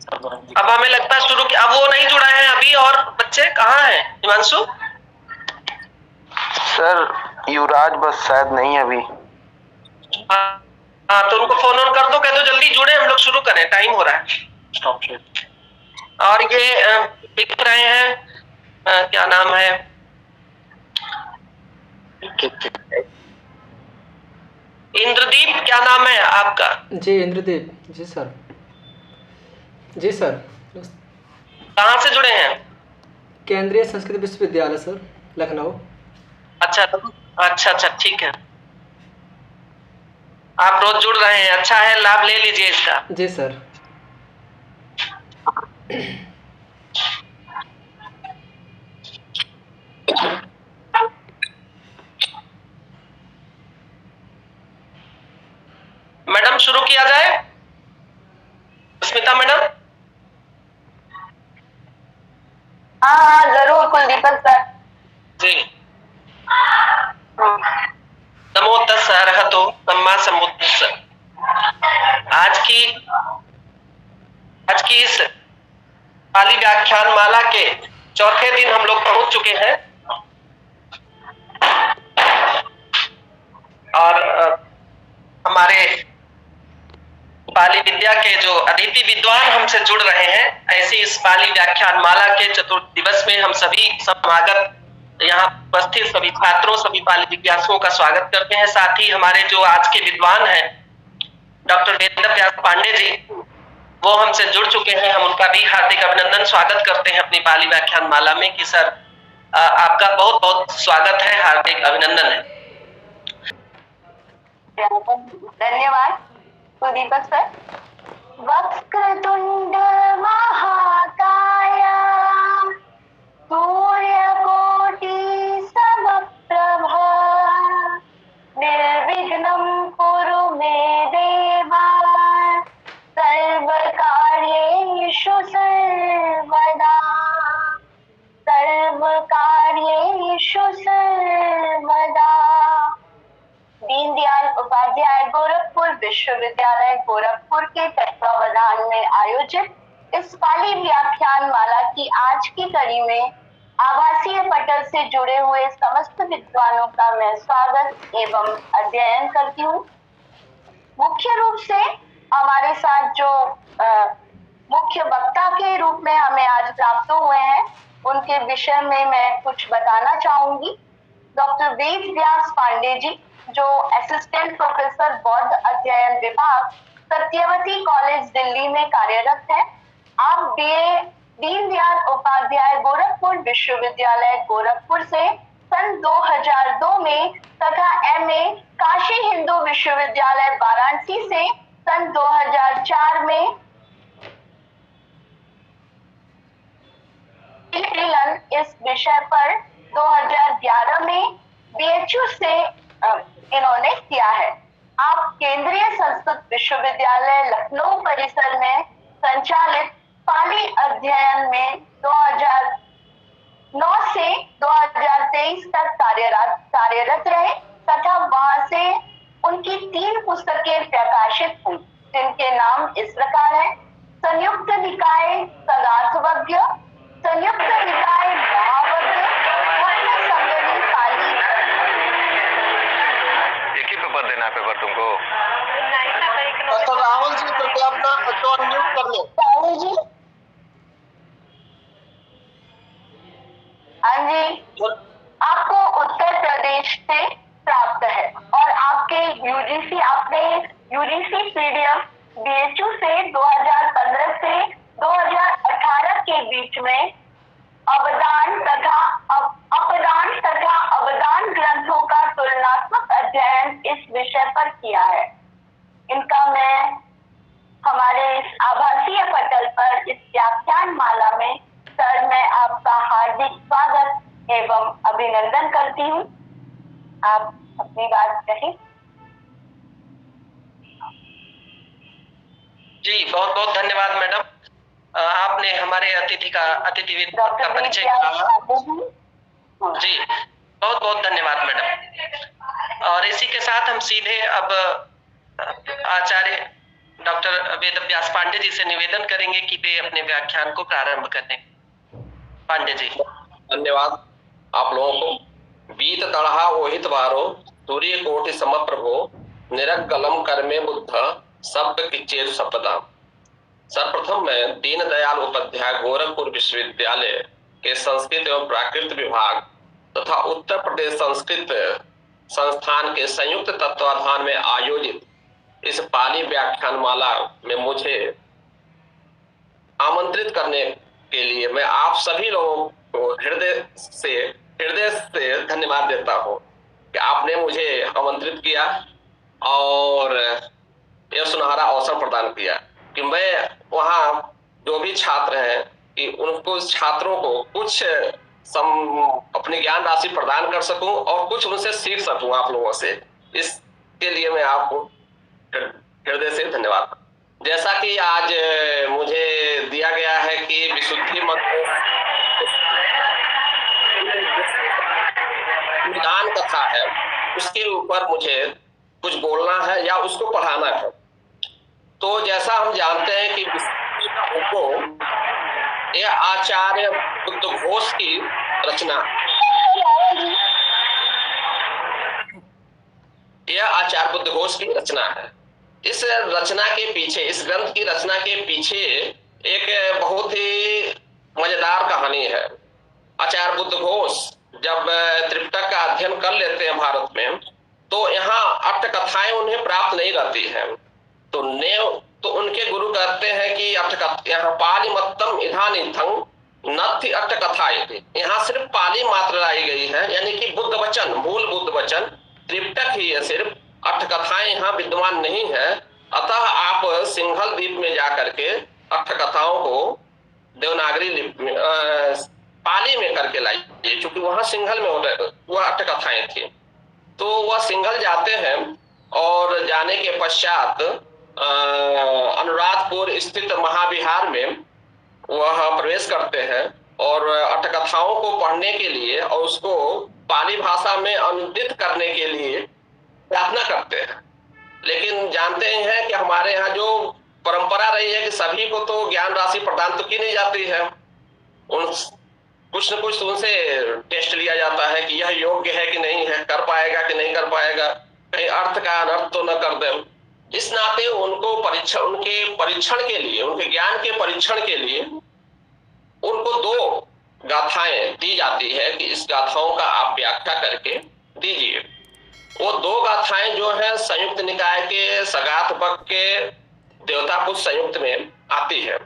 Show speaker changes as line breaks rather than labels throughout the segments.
अब हमें लगता है शुरू अब वो नहीं जुड़ा है अभी, और बच्चे कहाँ हैं? हिमांशु
सर युवराज बस शायद नहीं है अभी।
हाँ तो उनको फोन ऑन कर दो, कह दो जल्दी जुड़े, हम लोग शुरू करें, टाइम हो रहा है। और ये लिख रहे हैं क्या नाम है, इंद्रदीप क्या नाम है आपका?
जी इंद्रदीप, जी सर। जी सर।
कहाँ से जुड़े हैं?
केंद्रीय संस्कृत विश्वविद्यालय सर, लखनऊ।
अच्छा अच्छा अच्छा, ठीक है। आप रोज जुड़ रहे हैं, अच्छा है, लाभ ले लीजिए इसका।
जी सर।
मैडम शुरू किया जाए? स्मिता मैडम।
हाँ जरूर कुलदीपक सर
जी। नमो तस् अरहतो सम्मा सम्बुद्धस्स। आज की इस पाली व्याख्यान माला के चौथे दिन हम लोग पहुंच चुके हैं, और हमारे पाली विद्या के जो अतिथि विद्वान हमसे जुड़ रहे हैं, ऐसे इस पाली व्याख्यान माला के चतुर्थ दिवस में हम सभी समागत यहाँ उपस्थित सभी छात्रों, सभी पाली जिज्ञासुओं का स्वागत करते हैं। साथ ही हमारे जो आज के विद्वान हैं डॉक्टर वेदव्यास पांडे जी, वो हमसे जुड़ चुके हैं, हम उनका भी हार्दिक अभिनंदन स्वागत करते हैं अपनी पाली व्याख्यान माला में कि सर आपका बहुत बहुत स्वागत है, हार्दिक अभिनंदन है।
धन्यवाद कुलदीपक सर। वक्रतुंड महाकाय सूर्यकोटि समप्रभा निर्विघ्नं कुरु मे देवा सर्वकार्येषु सर्वदा सर्वकार्येषु सर्वदा। दीनदयाल उपाध्याय गोरखपुर विश्वविद्यालय गोरखपुर के तत्वावधान में आयोजित इस पाली व्याख्यान माला की आज की कड़ी में आभासीय पटल से जुड़े हुए समस्त विद्वानों का मैं स्वागत एवं अध्ययन करती हूँ। मुख्य रूप से हमारे साथ जो मुख्य वक्ता के रूप में हमें आज प्राप्त हुए हैं, उनके विषय में मैं कुछ बताना चाहूंगी। डॉक्टर वेदव्यास पांडे जी, जो असिस्टेंट प्रोफेसर बौद्ध अध्ययन विभाग सत्यवती कॉलेज दिल्ली में कार्यरत है। आप बीए दीनदयाल उपाध्याय गोरखपुर विश्वविद्यालय गोरखपुर से सन 2002 में तथा एमए काशी हिंदू विश्वविद्यालय वाराणसी से सन 2004 में इस विषय पर 2011 में बीएचयू से इन्होंने किया है। आप केंद्रीय संस्कृत विश्वविद्यालय लखनऊ परिसर में संचालित पाली अध्ययन में 2009 से 2023 तक कार्यरत रहे तथा वहां से उनकी 3 पुस्तकें प्रकाशित हुई, जिनके नाम इस प्रकार है: संयुक्त निकाय सदार्थवज्ञ, संयुक्त निकाय महावज्ञ, संगणी पाली।
एक ही पेपर देना है पेपर तुमको।
तो राहुल जी कृपया अपना अनम्यूट कर लो।
राहुल जी। हाँ जी, आपको उत्तर प्रदेश से प्राप्त है और आपके आपने यूजीसी पीडीएफ बीएचयू से 2015 से 2018 के बीच में अपदान तथा अवदान ग्रंथों का तुलनात्मक अध्ययन इस विषय पर किया है। इनका मैं हमारे इस आभासीय पटल पर इस व्याख्यान माला में सर मैं आपका हार्दिक स्वागत एवं अभिनंदन करती हूँ। आप अपनी बात कहें।
जी बहुत बहुत धन्यवाद मैडम, आपने हमारे अतिथि विद्वान का परिचय कराया। जी बहुत बहुत धन्यवाद मैडम। और इसी के साथ हम सीधे अब आचार्य डॉक्टर वेद व्यास पांडे जी से निवेदन करेंगे कि वे अपने व्याख्यान को प्रारंभ करें। पांडे जी।
धन्यवाद आप लोगों को। बीत तड़हा ओहित वारो सूर्य कोटि समप्रभो निरगलम कर्मे बुद्ध शब्द किच्चेर सपदा। सर्वप्रथम मैं दीनदयाल उपाध्याय गोरखपुर विश्वविद्यालय के संस्कृत एवं प्राकृत विभाग तथा उत्तर प्रदेश संस्कृत संस्थान के संयुक्त तत्वाधान में आयोजित इस पाली व्याख्यान माला में मुझे आमंत्रित करने के लिए मैं आप सभी लोगों को हृदय से धन्यवाद देता हूं कि आपने मुझे आमंत्रित किया और यह सुनहरा अवसर प्रदान किया कि मैं वहाँ जो भी छात्र हैं कि उनको छात्रों को कुछ अपनी ज्ञान राशि प्रदान कर सकूं और कुछ उनसे सीख सकूं आप लोगों से। इसके लिए मैं आपको हृदय से धन्यवाद। जैसा कि आज मुझे दिया गया है कि विशुद्धि मत निदान कथा है, उसके ऊपर मुझे कुछ बोलना है या उसको पढ़ाना है। तो जैसा हम जानते हैं कि विशुद्धि का हुक्म यह आचार्य बुद्धघोष की रचना, यह आचार्य बुद्धघोष की रचना है। इस रचना के पीछे, इस ग्रंथ की रचना के पीछे एक बहुत ही मजेदार कहानी है। आचार्य बुद्धघोष जब त्रिपिटक का अध्ययन कर लेते हैं भारत में, तो यहाँ अट्ठ कथाएं उन्हें प्राप्त नहीं रहती हैं। तो उनके गुरु कहते हैं कि यहाँ पाली मत्तम इधानीथं नथि अट्ठ कथाएं, यहाँ सिर्फ पाली मात्र लाई गई है, यानी कि बुद्ध वचन, मूल बुद्ध वचन त्रिपिटक ही है, सिर्फ अट्ठ कथाएं यहाँ विद्यमान नहीं है। अतः आप सिंहल द्वीप में जाकर के अट्ठ कथाओं को देवनागरी लिपि में पाली में करके लाइए, क्योंकि वहां सिंहल में वह अट्ठ कथाएं थी। तो वह सिंहल जाते हैं और जाने के पश्चात अनुराधपुर स्थित महाविहार में वह प्रवेश करते हैं और अट्ठ कथाओं को पढ़ने के लिए और उसको पाली भाषा में अनुदित करने के लिए प्रार्थना करते हैं। लेकिन जानते हैं कि हमारे यहाँ जो परंपरा रही है कि सभी को तो ज्ञान राशि प्रदान तो की नहीं जाती है, कुछ न कुछ उनसे टेस्ट लिया जाता है कि यह योग्य है कि नहीं है, कर पाएगा कि नहीं कर पाएगा, कहीं अर्थ का अनर्थ तो न कर दे। इस नाते उनको उनके परीक्षण के लिए, उनके ज्ञान के परीक्षण के लिए उनको दो गाथाएं दी जाती है कि इस गाथाओं का आप व्याख्या करके दीजिए। वो दो गाथाएं जो है संयुक्त निकाय के सगात बक के देवतापुर संयुक्त में आती है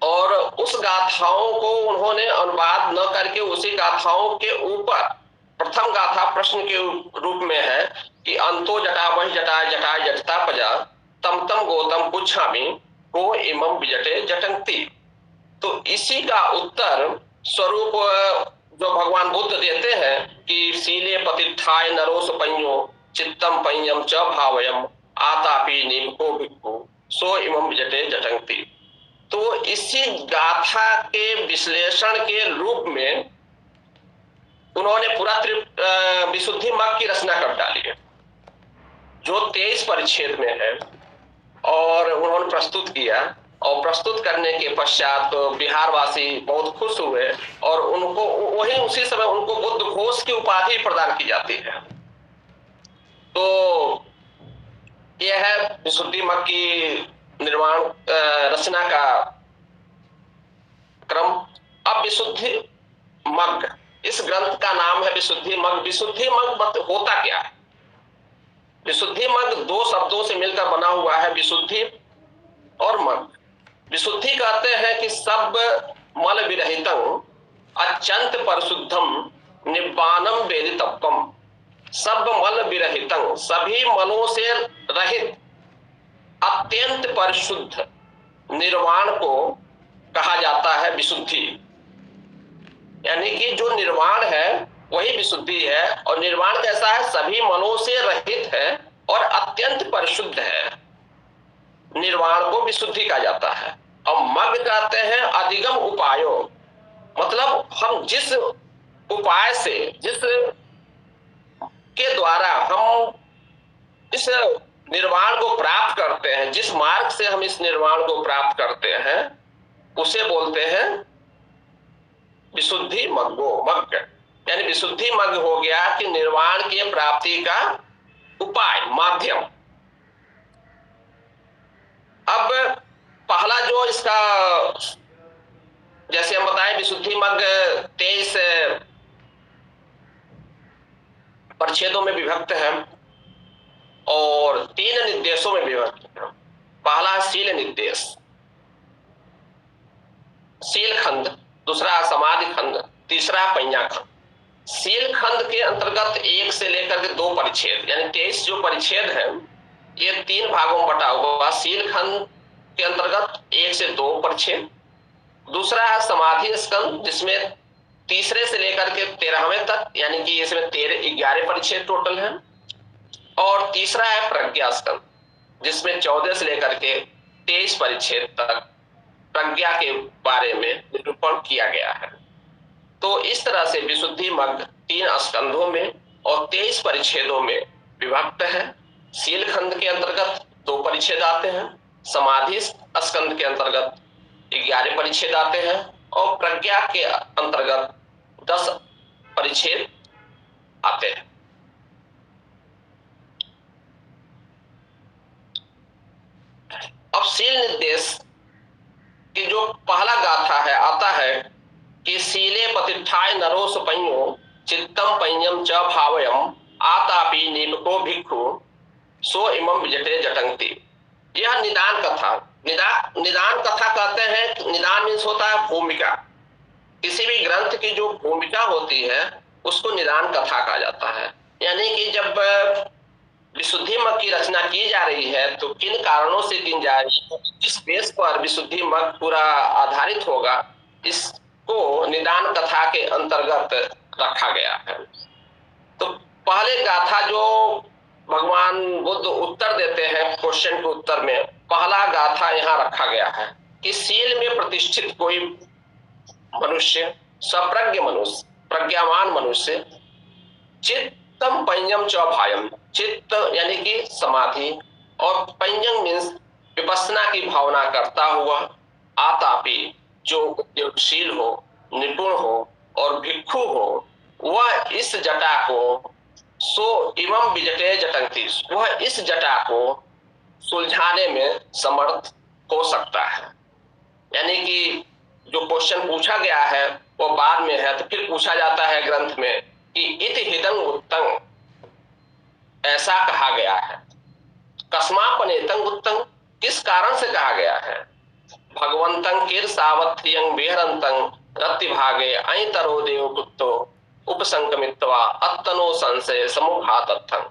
और उस गाथाओं को उन्होंने अनुवाद न करके उसी गाथाओं के ऊपर प्रथम गाथा प्रश्न के रूप में है कि अंतो जटा वही जटा जटा जटता पजा तम तम गौतम पुच्छामि को इमम विजटे जटंती। तो इसी का उत्तर स्वरूप जो भगवान बुद्ध देते हैं कि सीले पतिथाय नरोस पंयो चित्तम पंयम च भावयम आतापि निमको भिक्खु सो इमम विजटे जटंती। तो इसी गाथा के विश्लेषण के रूप में उन्होंने पूरा विशुद्धि मग की रचना कर डाली है, जो 23 परिच्छेद में है और उन्होंने प्रस्तुत किया। और प्रस्तुत करने के पश्चात तो बिहारवासी बहुत खुश हुए और उनको वही उसी समय उनको बुद्ध घोष की उपाधि प्रदान की जाती है। तो यह है विशुद्धि मग की निर्माण रचना का क्रम। अब विशुद्धि मग, इस ग्रंथ का नाम है विशुद्धि मग। विशुद्धि मग होता क्या है? विशुद्धि मग दो शब्दों से मिलकर बना हुआ है, विशुद्धि और मग। विशुद्धि कहते हैं कि सब मल विरहितं अत्यंत परिशुद्धम निब्बानम वेदितव्यम। सब मल विरहितं, सभी मलों से रहित अत्यंत परिशुद्ध निर्वाण को कहा जाता है विशुद्धि। यानी कि जो निर्वाण है वही विशुद्धि है। और निर्वाण कैसा है? सभी मलों से रहित है और अत्यंत परिशुद्ध है। निर्वाण को विशुद्धि कहा जाता है। और मग कहते हैं अधिगम उपायों, मतलब हम जिस उपाय से, जिस के द्वारा हम इस निर्वाण को प्राप्त करते हैं, जिस मार्ग से हम इस निर्वाण को प्राप्त करते हैं उसे बोलते हैं विशुद्धि मग्ग। यानी विशुद्धि मग्ग हो गया कि निर्वाण की प्राप्ति का उपाय, माध्यम। अब पहला जो इसका, जैसे हम बताएं, विशुद्धि मग्ग 23 परिच्छेदों में विभक्त है और 3 निर्देशों में विभक्त है। पहला शील निर्देश, शील खंड, दूसरा समाधि खंड, तीसरा पंजा खंड। शील खंड के अंतर्गत 1 से लेकर के 2 परिच्छेद, यानी 23 जो परिच्छेद है ये 3 भागों में बटा हुआ। शील खंड के अंतर्गत 1 से 2 परिच्छेद, दूसरा है समाधि स्कंद जिसमें तीसरे से लेकर के 13वें तक, यानी कि इसमें 11 परिच्छेद टोटल है, और तीसरा है प्रज्ञा स्कंद जिसमें 14 से लेकर के 23 परिच्छेद तक प्रज्ञा के बारे में निरूपण किया गया है। तो इस तरह से विशुद्धि मग्ग 3 स्कंधों में और 23 परिच्छेदों में विभक्त है। शील खंड के अंतर्गत 2 परिच्छेद आते हैं, समाधि स्कंध के अंतर्गत 11 परिच्छेद आते हैं और प्रज्ञा के अंतर्गत 10 परिच्छेद आते हैं। अब शील निर्देश की जो पहला गाथा है आता है कि शीले पतिष्ठाय नरो सुपञ्यो चित्तम पञ्यम च भावयम आतापि नीमको भिक्षु सो इमं विजटे जटंगति। यह निदान कथा, निदान कथा कहते हैं। निदान मीन्स होता है भूमिका। किसी भी ग्रंथ की जो भूमिका होती है उसको निदान कथा कहा जाता है। यानी कि जब विशुद्धि मग्ग की रचना की जा रही है तो किन कारणों से की जा रही है, जिस बेस पर विशुद्धि मग्ग पूरा आधारित होगा, इसको निदान कथा के अंतर्गत रखा गया है। तो पहले गाथा जो भगवान बुद्ध उत्तर देते हैं क्वेश्चन के उत्तर में, पहला गाथा यहाँ रखा गया है कि शील में प्रतिष्ठित कोई मनुष्य, सप्रज्ञ मनुष्य, प्रज्ञावान मनुष्य, चित्तम पंजम च भायम, चित्त यानी कि समाधि और पंजम मीन्स विपස්සना की भावना करता हुआ, आतापि जो उद्योगशील हो, निपुण हो और भिक्षु हो, वह इस जटा को सो इमं विजटे जटंगति, वह इस जटा को सुलझाने में समर्थ हो सकता है। यानी कि जो क्वेश्चन पूछा गया है वो बाद में है, तो फिर पूछा जाता है ग्रंथ में कि इति हिदं उत्तंग, ऐसा कहा गया है। कस्मापनेतं उत्तंग, किस कारण से कहा गया है। भगवंतं किर सावत्र्यं विहरन्तं रत्ति भागे ऐतरो देव पुत्रो उपसंकमित्वा अत्तनो संशय समुघातत्थं।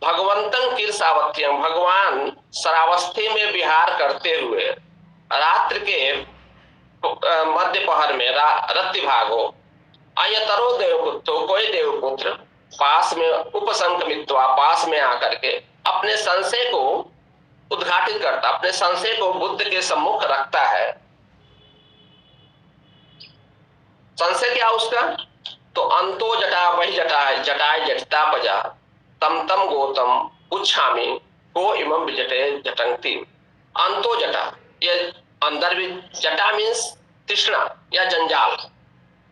भगवंतं किर सावत्र्यं, भगवान शरावस्थी में विहार करते हुए रात्रि के मध्य पहर में रत्ति भागो, अयतरो देवपुत्र, कोई देवपुत्र पास में उपसंकमित्वा, पास में आकर के अपने संशय को उद्घाटित करता, अपने संशय को बुद्ध के सम्मुख रखता है। संशय क्या उसका, तो अंतो जटा वही जटा है, जटाय जटिता पजा तम तम गौतम उच्छामी को इमं विजटे जटंगति। अंतो जटा, ये अंदर भी, जटा मीन्स तृष्णा या जंजाल,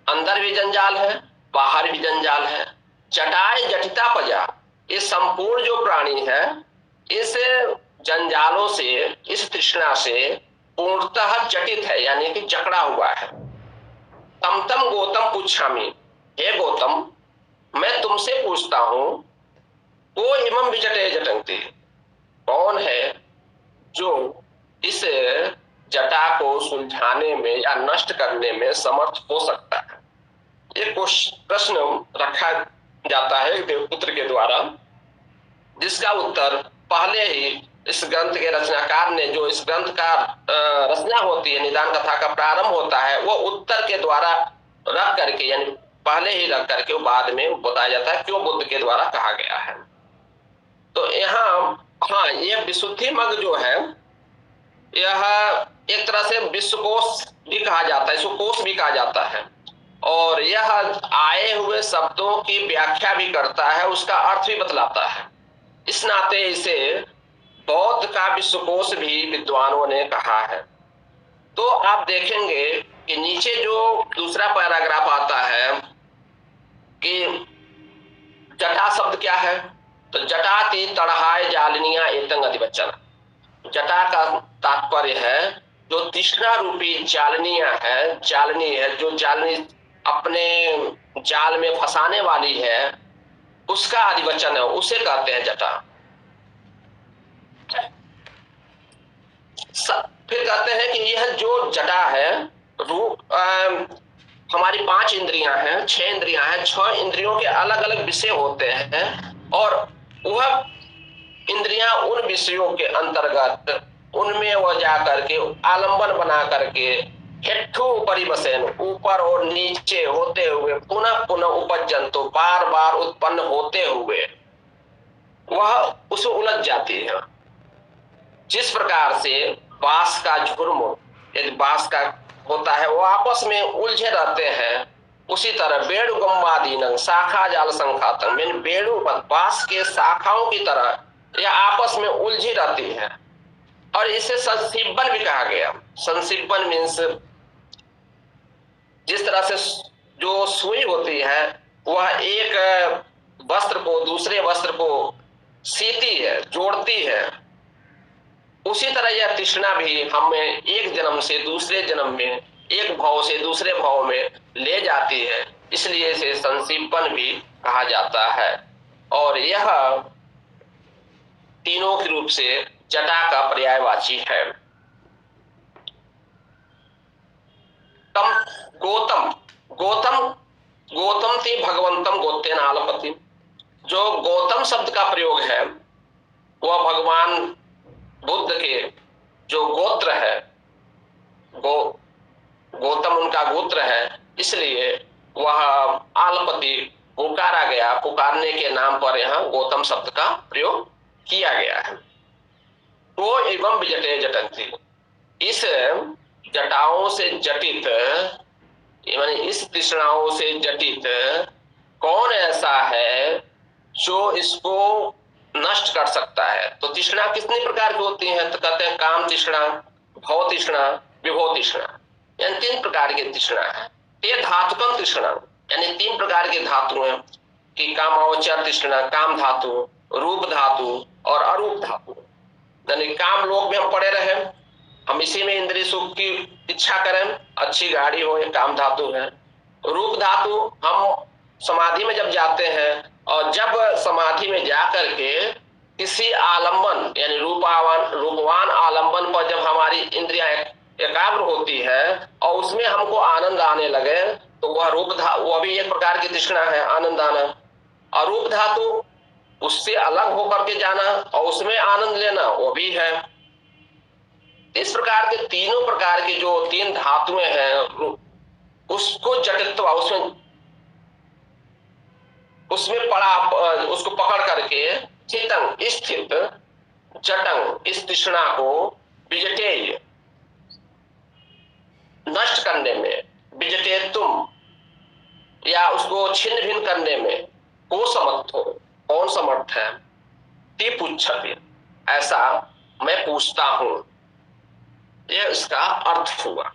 अंदर भी जंजाल है, बाहर भी जंजाल है। जटाय जटिता पजा, ये संपूर्ण जो प्राणी है इस जंजालों से, इस तृष्णा से पूर्णतः जटित है, यानी कि जकड़ा हुआ है। तम तम गौतम पूछामी, हे गौतम मैं तुमसे पूछता हूं, को इमं विजटे जटंगति, कौन है जो इस जटा को सुलझाने में या नष्ट करने में समर्थ हो सकता है। ये प्रश्न रखा जाता है देवपुत्र के द्वारा, जिसका उत्तर पहले ही इस ग्रंथ के रचनाकार ने, जो इस ग्रंथ का रचना होती है, निदान कथा का प्रारंभ होता है, वो उत्तर के द्वारा रख करके, यानी पहले ही रख करके बाद में बताया जाता है क्यों बुद्ध के द्वारा कहा गया है। तो यहाँ हाँ, ये विशुद्धि मग्ग जो है यह एक तरह से विश्वकोश भी कहा जाता है, इसको कोश भी कहा जाता है, और यह आए हुए शब्दों की व्याख्या भी करता है, उसका अर्थ भी बतलाता है। इस नाते इसे बौद्ध का विश्वकोश भी विद्वानों ने कहा है। तो आप देखेंगे कि नीचे जो दूसरा पैराग्राफ आता है कि जटा शब्द क्या है, तो जटाति तड़हाय जालनिया एतंग अधिवचन। जटा का तात्पर्य है जो तृष्णा रूपी जालनिया है, जालनी है, जो जालनी अपने जाल में फंसाने वाली है, उसका अधिवचन है, उसे कहते हैं जटा। फिर कहते हैं कि यह जो जटा है रूप हमारी 5 इंद्रियां हैं, 6 इंद्रियां हैं, 6 इंद्रियों के अलग अलग विषय होते हैं और वह इंद्रियां उन विषयों के अंतर्गत उनमें वह जा करके आलंबन बना करके हेठू परिवसन ऊपर और नीचे होते हुए पुनः पुनः उपजंतु बार बार उत्पन्न होते हुए वह उसमें उलझ जाती है। जिस प्रकार से बांस का झुर्म यदि बांस का होता है वो आपस में उलझे रहते हैं, उसी तरह बेड़ु गम्मादीन शाखा जाल संखातम, मीन बेड़ु बांस के शाखाओं की तरह यह आपस में उलझी रहती है। और इसे संसिबन भी कहा गया। संसिबन मीन्स जिस तरह से जो सुई होती है वह एक वस्त्र को दूसरे वस्त्र को सीती है, जोड़ती है, उसी तरह यह तृष्णा भी हमें एक जन्म से दूसरे जन्म में, एक भाव से दूसरे भाव में ले जाती है, इसलिए इसे संसिबन भी कहा जाता है। और यह तीनों के रूप से जटा का पर्यायवाची है। तम गोतम गोतम गोतम थे भगवंतम गोतेन आलपति। जो गौतम शब्द का प्रयोग है वह भगवान बुद्ध के जो गोत्र है, गौतम उनका गोत्र है, इसलिए वह आलपति पुकारा गया, पुकारने के नाम पर यहाँ गौतम शब्द का प्रयोग किया गया है। तो एवं विजटे जटंती, इस जटाओं से जटित यानी इस तृष्णाओं से जटित कौन ऐसा है जो इसको नष्ट कर सकता है। तो तृष्णा कितने प्रकार की होती है, तो कहते हैं काम तृष्णा, भव तृष्णा, विभव तृष्णा, यानी 3 प्रकार की तृष्णा है। ये धातुकम तृष्णा यानी 3 प्रकार के धातु हैं कि कामावचर तृष्णा, काम धातु, रूप धातु और अरूप धातु। यानी काम लोक में हम पड़े रहे, हम इसी में इंद्रिय सुख की इच्छा करें, अच्छी गाड़ी हो, ये काम धातु है। रूप धातु हम समाधि में जब जाते हैं और जब समाधि में जाकर के किसी आलंबन यानी रूपवान आलंबन पर जब हमारी इंद्रियां एकाग्र होती है और उसमें हमको आनंद आने लगे तो वह वह भी एक प्रकार की तृष्णा है, आनंद आना। अरूप धातु उससे अलग होकर के जाना और उसमें आनंद लेना, वो भी है। इस प्रकार के तीनों प्रकार की जो 3 धातुएं हैं उसको जटित्व उसमें पड़ा, उसको पकड़ करके चितंग स्थित जटंग इस तृष्णा को विजटे नष्ट करने में, विजटे तुम या उसको छिन्न भिन्न करने में को समर्थ हो, कौन समर्थ है। ती पूछते, ऐसा मैं पूछता हूं, यह इसका अर्थ हुआ।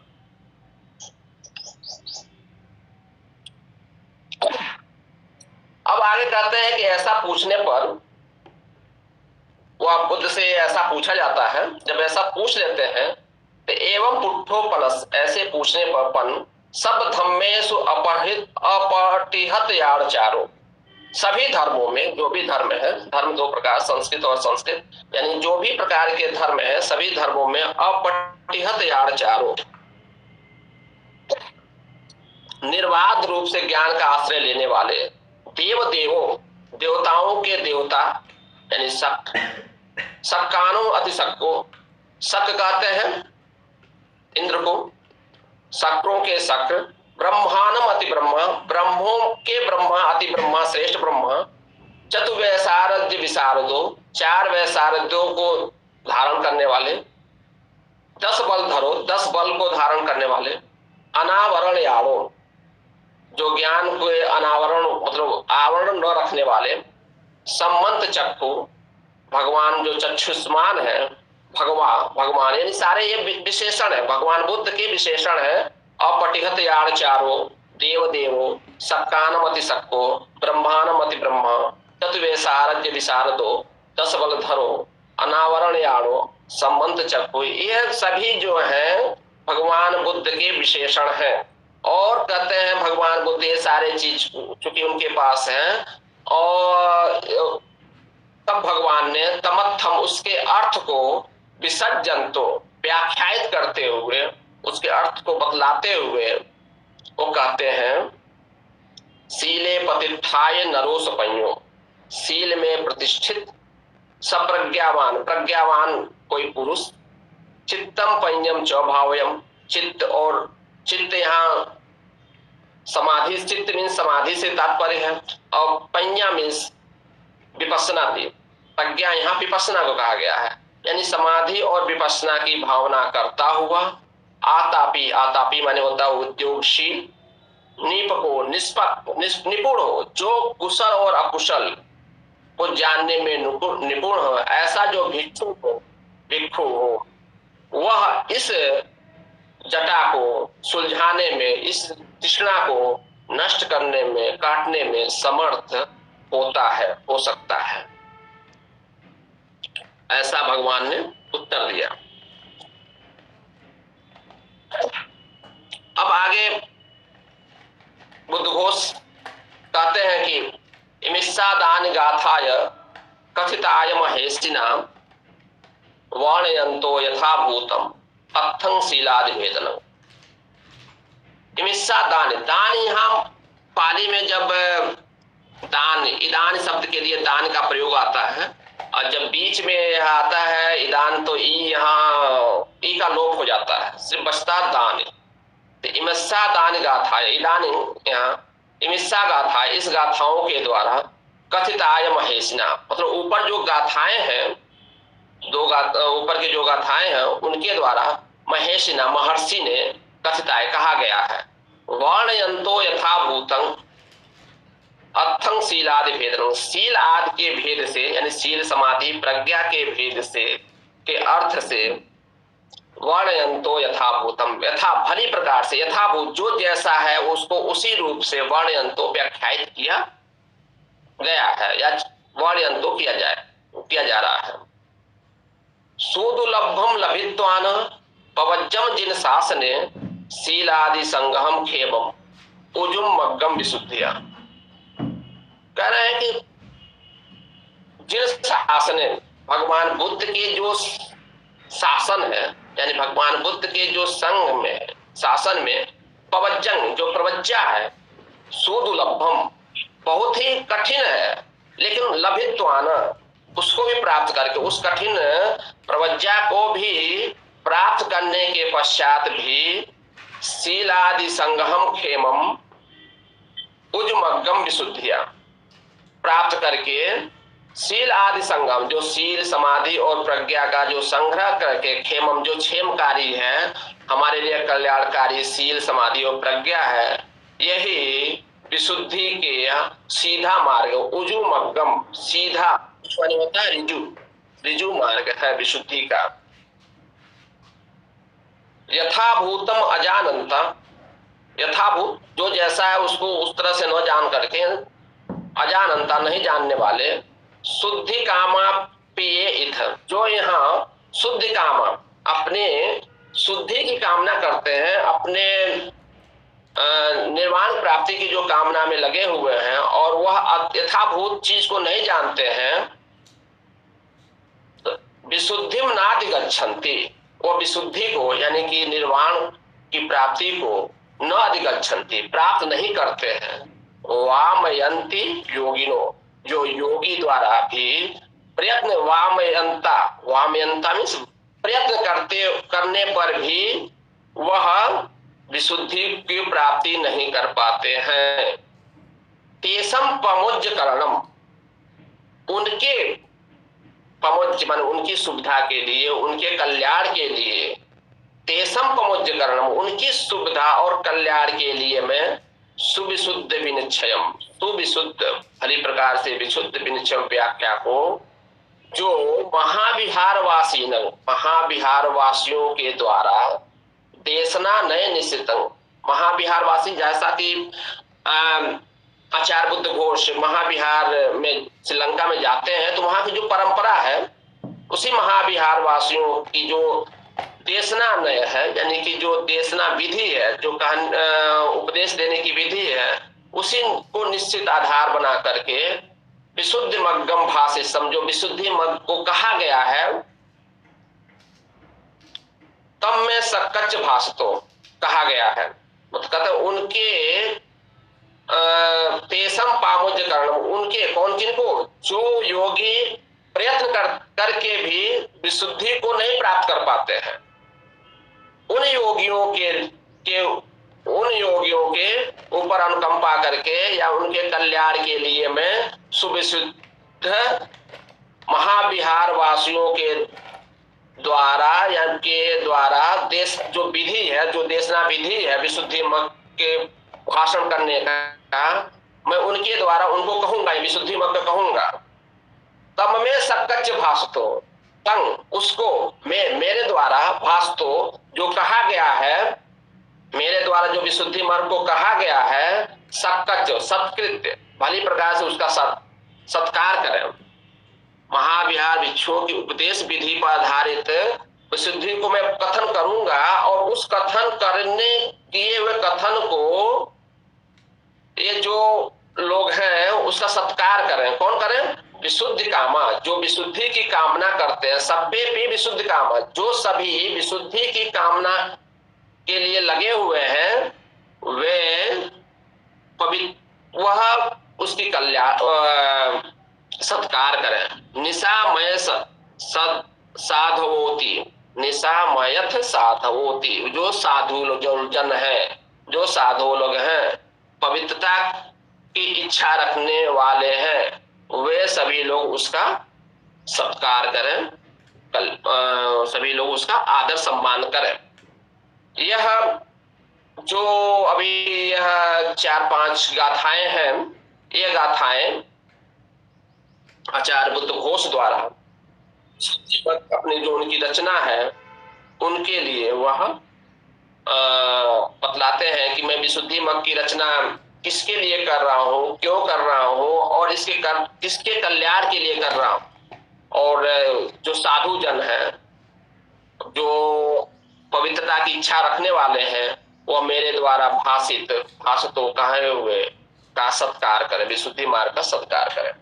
अब आगे कहते हैं कि ऐसा पूछने पर वह बुद्ध से ऐसा पूछा जाता है, जब ऐसा पूछ लेते हैं तो एवं पुट्ठोपनस, ऐसे पूछने पर पन सब धम्मेषु अपटिहत याचारो, सभी धर्मों में जो भी धर्म है, धर्म 2 प्रकार संस्कृत और संस्कृत, यानी जो भी प्रकार के धर्म है सभी धर्मों में अपटिहत याचारो, निर्बाध रूप से ज्ञान का आश्रय लेने वाले देवताओं के देवता यानी सक्कानो अति सक्को, शक कहते हैं इंद्र को, शक्रों के शक, ब्रह्मानम अति ब्रह्मा, ब्रह्मों के ब्रह्मा अति ब्रह्मा श्रेष्ठ ब्रह्मा, चतुर्वैसारद्य विशारदो, 4 वैसारद्यों को धारण करने वाले, 10 बल धरो, 10 बल को धारण करने वाले, अनावरण याड़ो, जो ज्ञान को अनावरण मतलब आवरण न रखने वाले, सम्मत चक्षु, भगवान जो चक्षुष्मान है, भगवान यानी सारे ये विशेषण है, भगवान बुद्ध के विशेषण है। अपटिहत यार चारो देव देवो सक्कानमति सक्को ब्रह्मानमति ब्रह्मा चतुर्वेशारज्य विशारदो दस बलधरो अनावरण यारो संबंध चक्को, ये सभी जो है भगवान बुद्ध के विशेषण हैं। और कहते हैं भगवान बुद्ध ये सारे चीज चूंकि उनके पास हैं, और तब भगवान ने तमत्थम उसके अर्थ को विसर्जंतो व्याख्यायित करते हुए, उसके अर्थ को बतलाते हुए वो कहते हैं सीले प्रतिष्ठाय नरोस पंयो, सील में प्रतिष्ठित सप्रज्ञावान प्रज्ञावान कोई पुरुष, चित्तम पंयम चौभावयम, चित्त और चित्त यहाँ समाधि, चित्त मीन्स समाधि से तात्पर्य है, और पंया मीन्स विपස්සना थी, प्रज्ञा यहाँ विपස්සना को कहा गया है, यानी समाधि और विपස්සना की भावना करता हुआ आतापी, आतापी माने होता है उद्योगशील, निपको निपुण हो, जो कुशल और अकुशल को जानने में निपुण हो, ऐसा जो भिक्षु हो वह इस जटा को सुलझाने में, इस तृष्णा को नष्ट करने में, काटने में समर्थ होता है, हो सकता है, ऐसा भगवान ने उत्तर दिया। अब आगे बुद्ध घोष कहते हैं कि इमिस्सा दान गाथाय कथिताय महेशिना वर्णयन्तो यथाभूतम अत्थं शीलादि भेदनम। इमिस्सा दान, दान यहाँ पाली में जब दान, ईदान शब्द के लिए दान का प्रयोग आता है, और जब बीच में आता है ईदान तो यहाँ ई का लोप हो जाता है, सिर्फ बचता दान। तो इमिस्सा दान गाथा, ईदान यहाँ इमिस्सा गाथा, इस गाथाओं के द्वारा कथिताय महेशिना, मतलब ऊपर जो गाथाएं हैं, ऊपर की जो गाथाएं हैं उनके द्वारा महेशिना महर्षि ने कथिताय कहा गया है। वर्णयन्तो यथाभूतं अत्थं शीलादि भेदनम, शील आदि के भेद से, यानी शील समाधि प्रज्ञा के भेद से, के अर्थ से वर्णयन्तो यथाभूतम, यथा भली प्रकार से, यथाभूत जो जैसा है उसको उसी रूप से वर्णयन्तो व्याख्यायित किया गया है, या वर्णयन्तो किया जा रहा है। सुदुलभम लभित्वान पवज्जम जिन शासने शीलादि संगहम खेमम उजुम मग्गम विशुद्धिया। कह रहे हैं कि जिन शासने, भगवान बुद्ध के जो शासन है, यानी भगवान बुद्ध के जो संग में, शासन में पवज्जन जो प्रवज्जा है, सुदुलभम बहुत ही कठिन है, लेकिन लभित्वान उसको भी प्राप्त करके, उस कठिन प्रवज्जा को भी प्राप्त करने के पश्चात भी शीलादि संगहम खेमम उजमग्गम विशुद्धिया, प्राप्त करके शील आदि संगम, जो शील समाधि और प्रज्ञा का जो संग्रह करके, खेमम जो क्षेमकारी है, हमारे लिए कल्याणकारी शील समाधि और प्रज्ञा है, यही विशुद्धि के सीधा मार्ग, उजुमग्गम सीधा होता है, रिजु मार्ग है विशुद्धि का। यथाभूतम अजानंता, यथाभूत जो जैसा है उसको उस तरह से न जान करके, अजानंता नहीं जानने वाले, शुद्धि कामा पिए इथ, जो यहाँ शुद्धि कामा अपने शुद्धि की कामना करते हैं, अपने निर्वाण प्राप्ति की जो कामना में लगे हुए हैं, और वह यथाभूत चीज को नहीं जानते हैं, विशुद्धिम नाधिगच्छन्ति, वो विशुद्धि को यानी कि निर्वाण की प्राप्ति को न अधिगच्छन्ति, प्राप्त नहीं करते हैं। वामयंती योगिनो, जो योगी द्वारा भी प्रयत्न, वामयंता मीन्स प्रयत्न करने पर भी वह विशुद्धि की प्राप्ति नहीं कर पाते हैं। तेसम पमुज्ज करणम, उनके पमुज्ज मन उनकी सुविधा के लिए, उनके कल्याण के लिए, तेसम पमुज्ज करणम उनकी सुविधा और कल्याण के लिए मैं सुविशुद्ध विनिश्चयम, सुविशुद्ध भली प्रकार से विशुद्ध विनिश्चय व्याख्या को जो महाविहार वासियों के द्वारा देशना नए निश्चित महाविहार वासी, जैसा कि आचार्य बुद्ध घोष महाविहार में श्रीलंका में जाते हैं तो वहां की जो परंपरा है उसी महाविहार वासियों की जो देशना नय है, यानी कि जो देशना विधि है, जो उपदेश देने की विधि है, उसी को निश्चित आधार बना करके विशुद्ध मग्गम भाषिसम, जो विशुद्धि मग्ग को कहा गया है, तम में सकच भाषतो कहा गया है। मतलब उनके तेसम पामुज्य करण, उनके कौन किनको, जो योगी प्रयत्न करके भी विशुद्धि को नहीं प्राप्त कर पाते हैं, उन योगियों के ऊपर अनुकंपा करके या उनके कल्याण के लिए मैं सुविशुद्ध महाविहार वासियों के द्वारा या के द्वारा देश जो विधि है, जो देशना विधि है विशुद्धि मग के भाषण करने का, मैं उनके द्वारा उनको कहूंगा, विशुद्धि मग कहूंगा। तब में सकच भाषतो तंग, उसको मैं मेरे द्वारा भाषतो, जो कहा गया है, मेरे द्वारा जो विशुद्धि मार्ग को कहा गया है, सकच सत्कृत्य भली प्रकार से उसका सत्कार करें। महाविहार भिक्षुओं की उपदेश विधि पर आधारित विशुद्धि को मैं कथन करूंगा और उस कथन करने किए हुए कथन को ये जो लोग हैं उसका सत्कार करें। कौन करें? विशुद्धि कामा, जो विशुद्धि की कामना करते हैं। सभ्य भी विशुद्धि कामा, जो सभी विशुद्धि की कामना के लिए लगे हुए हैं, वे वह उसकी कल्याण सत्कार करें। निशामय साधवोति, निशामयथ साधवोति, जो साधु लोग, जो जन है, जो साधु लोग हैं, पवित्रता की इच्छा रखने वाले हैं, वे सभी लोग उसका सत्कार करें, सभी लोग उसका आदर सम्मान करें। यह जो अभी यह 4-5 गाथाएं हैं, ये गाथाएं आचार्य बुद्ध घोष द्वारा अपनी जो उनकी रचना है उनके लिए वह बतलाते हैं कि मैं विशुद्धि मग की रचना किसके लिए कर रहा हूँ, क्यों कर रहा हूँ और किसके कल्याण के लिए कर रहा हूँ। और जो साधु जन है, जो पवित्रता की इच्छा रखने वाले हैं, वह मेरे द्वारा भाषितों कहे हुए का सत्कार करें, विशुद्धि मार्ग का सत्कार करें।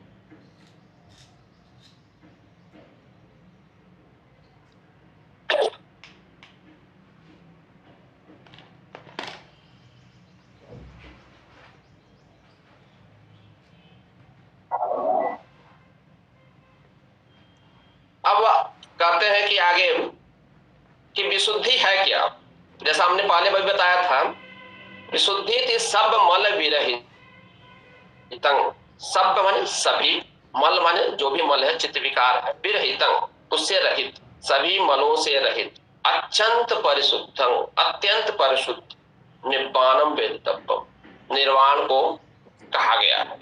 अब कहते हैं कि आगे कि विशुद्धि है क्या। जैसा हमने पहले भी बताया था, विशुद्धि थी सब मल विरहित, सब माने सभी, मल माने जो भी मल है, चित्त विकार है, विरहित उससे रहित, सभी मलों से रहित, अत्यंत परिशुद्धं, अत्यंत परिशुद्ध, निर्वाणम वेदितव्यम, निर्वाण को कहा गया है।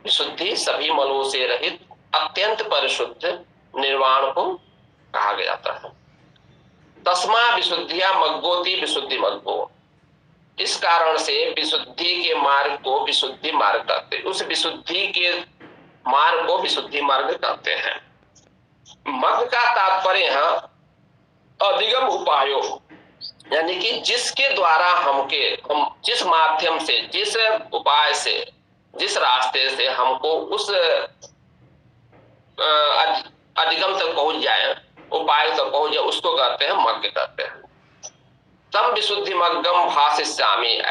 विशुद्धि सभी मलों से रहित, अत्यंत परिशुद्ध, निर्वाण को कहा गया जाता है। तस्मा विशुद्धिया मग्गोति विशुद्धि मग्गो, इस कारण से विशुद्धि के मार्ग को विशुद्धि मार्ग कहते हैं, उस विशुद्धि के मार्ग को विशुद्धि मार्ग कहते हैं। मग्ग का तात्पर्य है अधिगम उपायो, यानी कि जिसके द्वारा हम जिस माध्यम से, जिस उपाय से, जिस रास्ते से हमको उस अधिगम तक पहुंच जाए, उपाय तक पहुंच जाए, उसको कहते हैं मग्ग कहते हैं। तम विशुद्धि मग्गम भाषिष्यामि,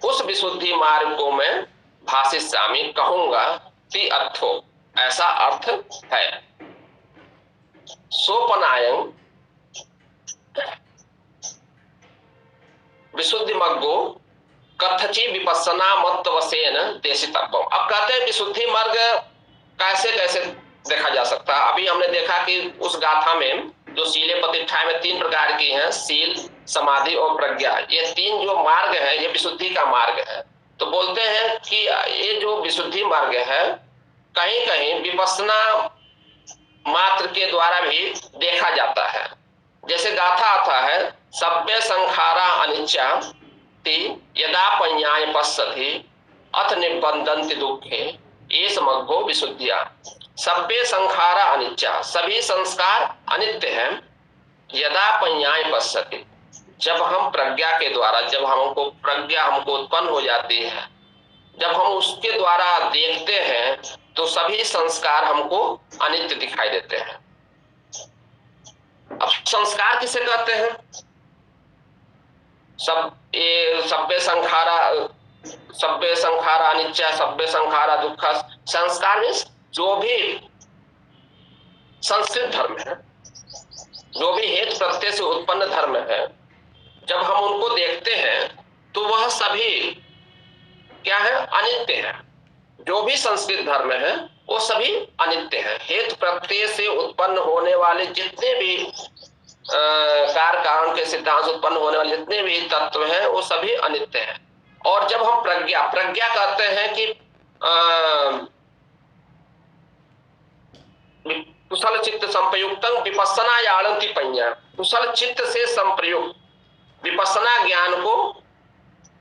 उस विशुद्धि मार्ग को मैं भाषिष्यामि कहूंगा। ति अर्थो, ऐसा अर्थ है। सोपनायं विशुद्धि मग्गो कथची विपස්සना मत्वसेन देशितव्यम। अब कहते हैं विशुद्धि मार्ग कैसे कैसे देखा जा सकता है। अभी हमने देखा कि उस गाथा में जो सीले प्रतिष्ठा में 3 प्रकार की हैं, सील, समाधि और प्रज्ञा, ये 3 जो मार्ग है ये विशुद्धि का मार्ग है। तो बोलते हैं कि ये जो विशुद्धि मार्ग है, कहीं कहीं विपස්සना मात्र के द्वारा भी देखा जाता है। जैसे गाथा आता है, सभ्य संखारा अनिच्चा ति यदा पඤ्ඤाय पश्यति अथ निबंधन्ति दुखे एष मग्गो विशुद्धिया। सभ्य संखारा अनिच्चा, सभी संस्कार अनित्य हैं। यदा पඤ्ඤाय पश्यति, जब हम प्रज्ञा के द्वारा, जब प्रज्ञा हमको उत्पन्न हो जाती है, जब हम उसके द्वारा देखते हैं तो सभी संस्कार हमको अनित्य दिखाई देते हैं। अब संस्कार किसे कहते हैं? सभ्य संखारा अनिच्चा, सभ्य संखारा दुख। संस्कार मीन्स जो भी संस्कृत धर्म है, जो भी हेतु प्रत्यय से उत्पन्न धर्म है, जब हम उनको देखते हैं तो वह सभी क्या है? अनित्य है। जो भी संस्कृत धर्म है वो सभी अनित्य है। हेतु प्रत्यय से उत्पन्न होने वाले जितने भी कार्य कारण के सिद्धांत से उत्पन्न होने वाले जितने भी तत्व हैं वो सभी अनित्य हैं। और जब हम प्रज्ञा कहते हैं कि कुशल चित्त संप्रयुक्तं विपස්සना याणंति पඤ्ඤा, कुशल चित्त से संप्रयुक्त विपස්සना ज्ञान को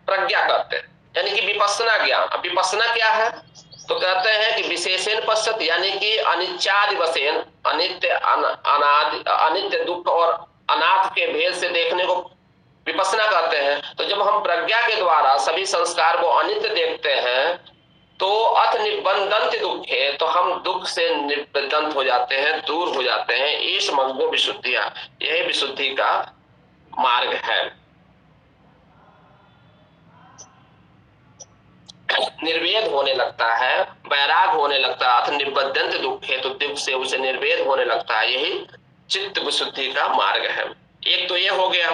प्रज्ञा कहते हैं, यानी कि विपස්සना ज्ञान। अब विपස්සना क्या है? तो कहते हैं कि विशेषण पश्यत, यानी कि अनित्यादि वशेन, अनित्य अनादि, अनित्य दुख और अनाथ के भेद से देखने को विपස්සना कहते हैं। तो जब हम प्रज्ञा के द्वारा सभी संस्कार को अनित्य देखते हैं तो अथ निबंधन्ति दुखे, तो हम दुख से निबंध हो जाते हैं, दूर हो जाते हैं। एष मग्गो विशुद्धिया, यही विशुद्धि का मार्ग है। निर्वेद होने लगता है, वैराग होने लगता है। अथ निबद्धन्ति दुखे, तो दुख से उसे निर्वेद होने लगता है। यही चित्त विशुद्धि का मार्ग है। एक तो ये हो गया।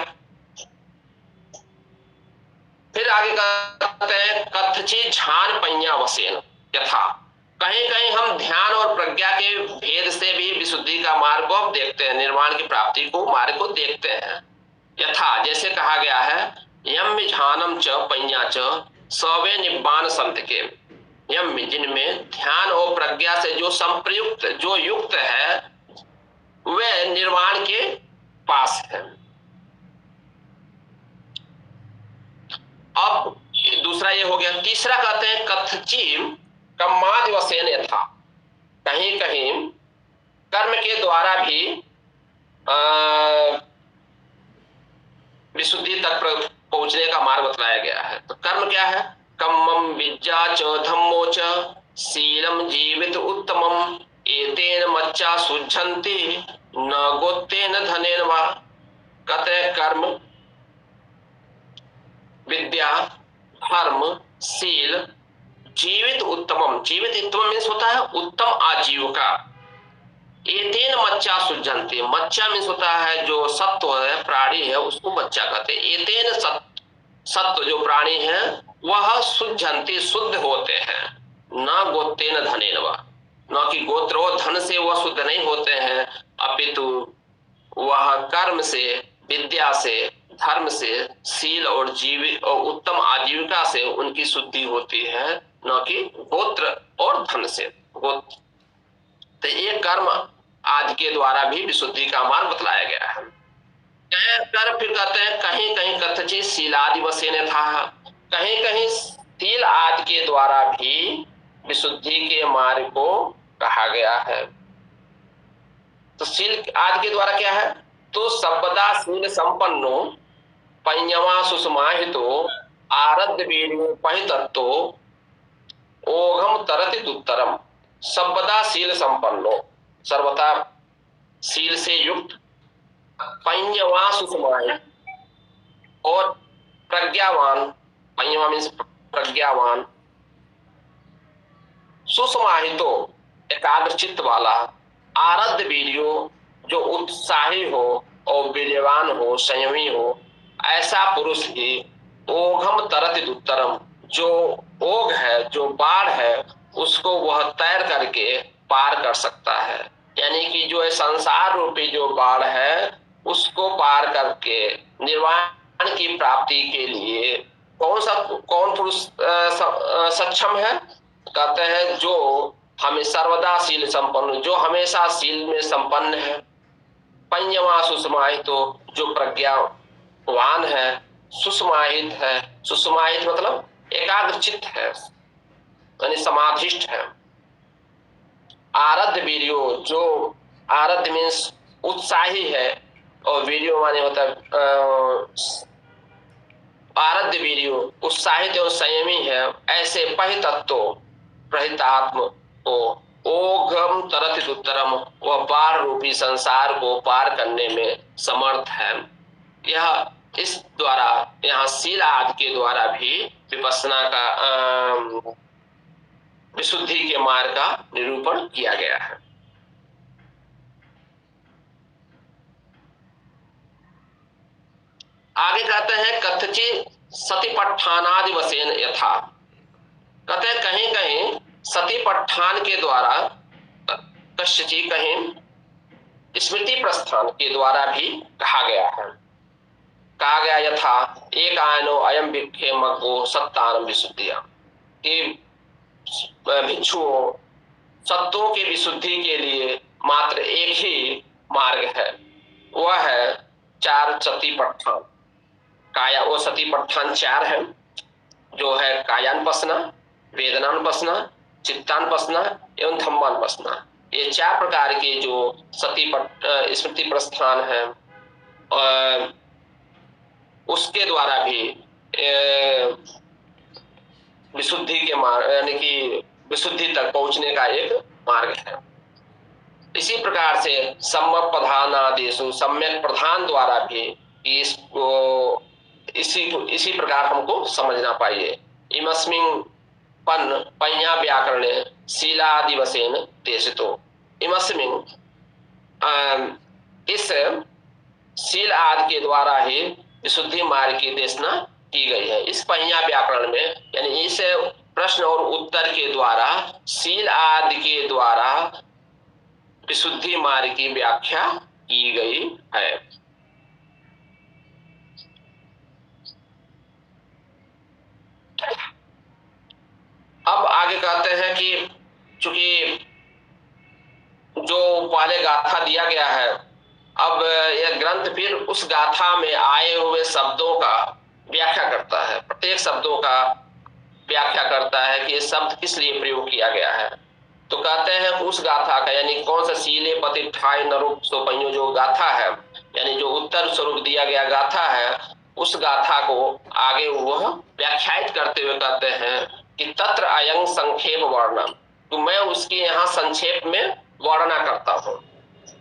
फिर आगे कहते हैं कथचित् ध्यान पඤ्ඤा वशेन यथा, कहीं कहीं हम ध्यान और प्रज्ञा के भेद से भी विशुद्धि का मार्ग को हम देखते हैं, निर्वाण की प्राप्ति को मार्ग को देखते हैं। यथा, जैसे कहा गया है, यम ध्यानम च पඤ्ඤा च सवे निब्बान संत के, यम जिनमें ध्यान और प्रज्ञा से जो संप्रयुक्त, जो युक्त है, वे निर्वाण के पास है। अब दूसरा ये हो गया। तीसरा कहते हैं कथचित् कर्मादि वशेन यथा, कहीं कहीं कर्म के द्वारा भी विशुद्धि तक पहुंचने का मार्ग बताया गया है। तो कर्म क्या है? कम्मम विद्या च धम्मो च शीलम जीवित उत्तमम एतेन मच्चा शुद्धन्ति न गोत्तेन धनेन वा। कहते हैं कर्म, विद्या, धर्म, शील, जीवित उत्तमम। जीवित उत्तम मीन्स होता है उत्तम आजीविका। एतेन मच्चा शुद्धन्ति, मच्चा मीन्स होता है जो सत्व है, प्राणी है, उसको मच्चा कहते हैं। एतेन सत्व जो प्राणी है वह शुद्धन्ति, शुद्ध होते हैं। न गोत्तेन धनेन वा, न कि गोत्र और धन से वह शुद्ध नहीं होते हैं, अपितु वह कर्म से, विद्या से, धर्म से, शील और जीवित और उत्तम आजीविका से उनकी शुद्धि होती है, न कि गोत्र और धन से। तो ये कर्म आदि के द्वारा भी विशुद्धि का मार्ग बतलाया गया है। फिर कहते हैं कहीं कहीं कथचित् शीलादि वशेन था, कहीं कहीं शील आदि के द्वारा भी विशुद्धि के मार्ग को कहा गया है। तो शील आदि के द्वारा क्या है? तो सर्वदा शील संपन्नो पඤ्ඤवा सुसमाहितो आरद्ध वीर्यो पहितत्तो ओघम तरति दुत्तरम। सर्वदा शील संपन्नो, सर्वथा शील से युक्त, पඤ्ඤवा सुसमाहित और प्रज्ञावान, पඤ्ඤवा मीन्स प्रज्ञावान, सुसमाहितो एकाग्र चित्त वाला, आरद्ध वीर्यो जो उत्साही हो और वीर्यवान हो, संयमी हो, ऐसा पुरुष ही ओघम तरति दुत्तरम, जो ओघ है, जो बाढ़ है, उसको वह तैर करके पार कर सकता है। यानी कि जो संसार रूपी जो बाढ़ है उसको पार करके निर्वाण की प्राप्ति के लिए कौन पुरुष सक्षम है? कहते हैं जो हमें सर्वदा शील संपन्न, जो हमेशा शील में संपन्न है। पंयमा सुषमाहित, तो जो प्रज्ञावान है, सुषमाहित है। सुषमाहित मतलब एकाग्रचित्त है, यानी समाधिष्ठ है। आराध्य वीर्यो, जो आराध्य मीन्स उत्साही है, और वीर्यो माने होता है आराध्य वीर्यो, उत्साहित एवं संयमी है। ऐसे पहितत्व प्रहितात्म को ओघम तरत उत्तरम, वह पार रूपी संसार को पार करने में समर्थ है। यह इस द्वारा यहाँ शील आदि के द्वारा भी विपස්සना का विशुद्धि के मार्ग का निरूपण किया गया है। आगे कहते हैं कथचित सतीपट्ठानादि वसेन यथा, कहते हैं कहीं कहीं सतीपट्ठान के द्वारा, कश्चित कहीं स्मृति प्रस्थान के द्वारा भी कहा गया है। कहा गया यथा एक आयनो अयम भिक्षे मग्गो सत्तानम विशुद्धिया, कि भिक्षुओं सत्तों की विशुद्धि के लिए मात्र एक ही मार्ग है, वह है चार सतीपट्ठान। काया, वो सतीपट्ठान चार है, जो है कायानुपसना, वेदनानुपसना, चित्तानुपसना एवं धम्मानुपसना। ये चार प्रकार के जो स्मृति प्रस्थान है, उसके द्वारा भी विशुद्धि के मार्ग, यानी कि विशुद्धि तक पहुंचने का एक मार्ग है। इसी प्रकार से सम्यक प्रधानादेशु, सम्यक प्रधान द्वारा भी इसको इसी प्रकार हमको समझना पाइए। इमस्मिन् पंया व्याकरणे शीलादि वसेन देशितो, इमस्मिन् इस शील आदि के द्वारा ही विशुद्धि मार्ग की देशना की गई है। इस पंया व्याकरण में, यानी इस प्रश्न और उत्तर के द्वारा शील आदि के द्वारा विशुद्धि मार्ग की व्याख्या की गई है। अब आगे कहते हैं कि चूंकि जो पहले गाथा दिया गया है, अब यह ग्रंथ फिर उस गाथा में आए हुए शब्दों का व्याख्या करता है। प्रत्येक शब्दों का व्याख्या करता है कि ये शब्द किस लिए प्रयोग किया गया है। तो कहते हैं उस गाथा का, यानी कौन सा शीले पति ठाई नरूप सोपइयो जो गाथा है, यानी जो उत्तर स्वरूप दिया गया गाथा है, उस गाथा को आगे वह व्याख्यायित करते हुए कहते हैं कि तत्र अयं संक्षेप वर्णन, तो मैं उसके यहाँ संक्षेप में वर्णना करता हूँ।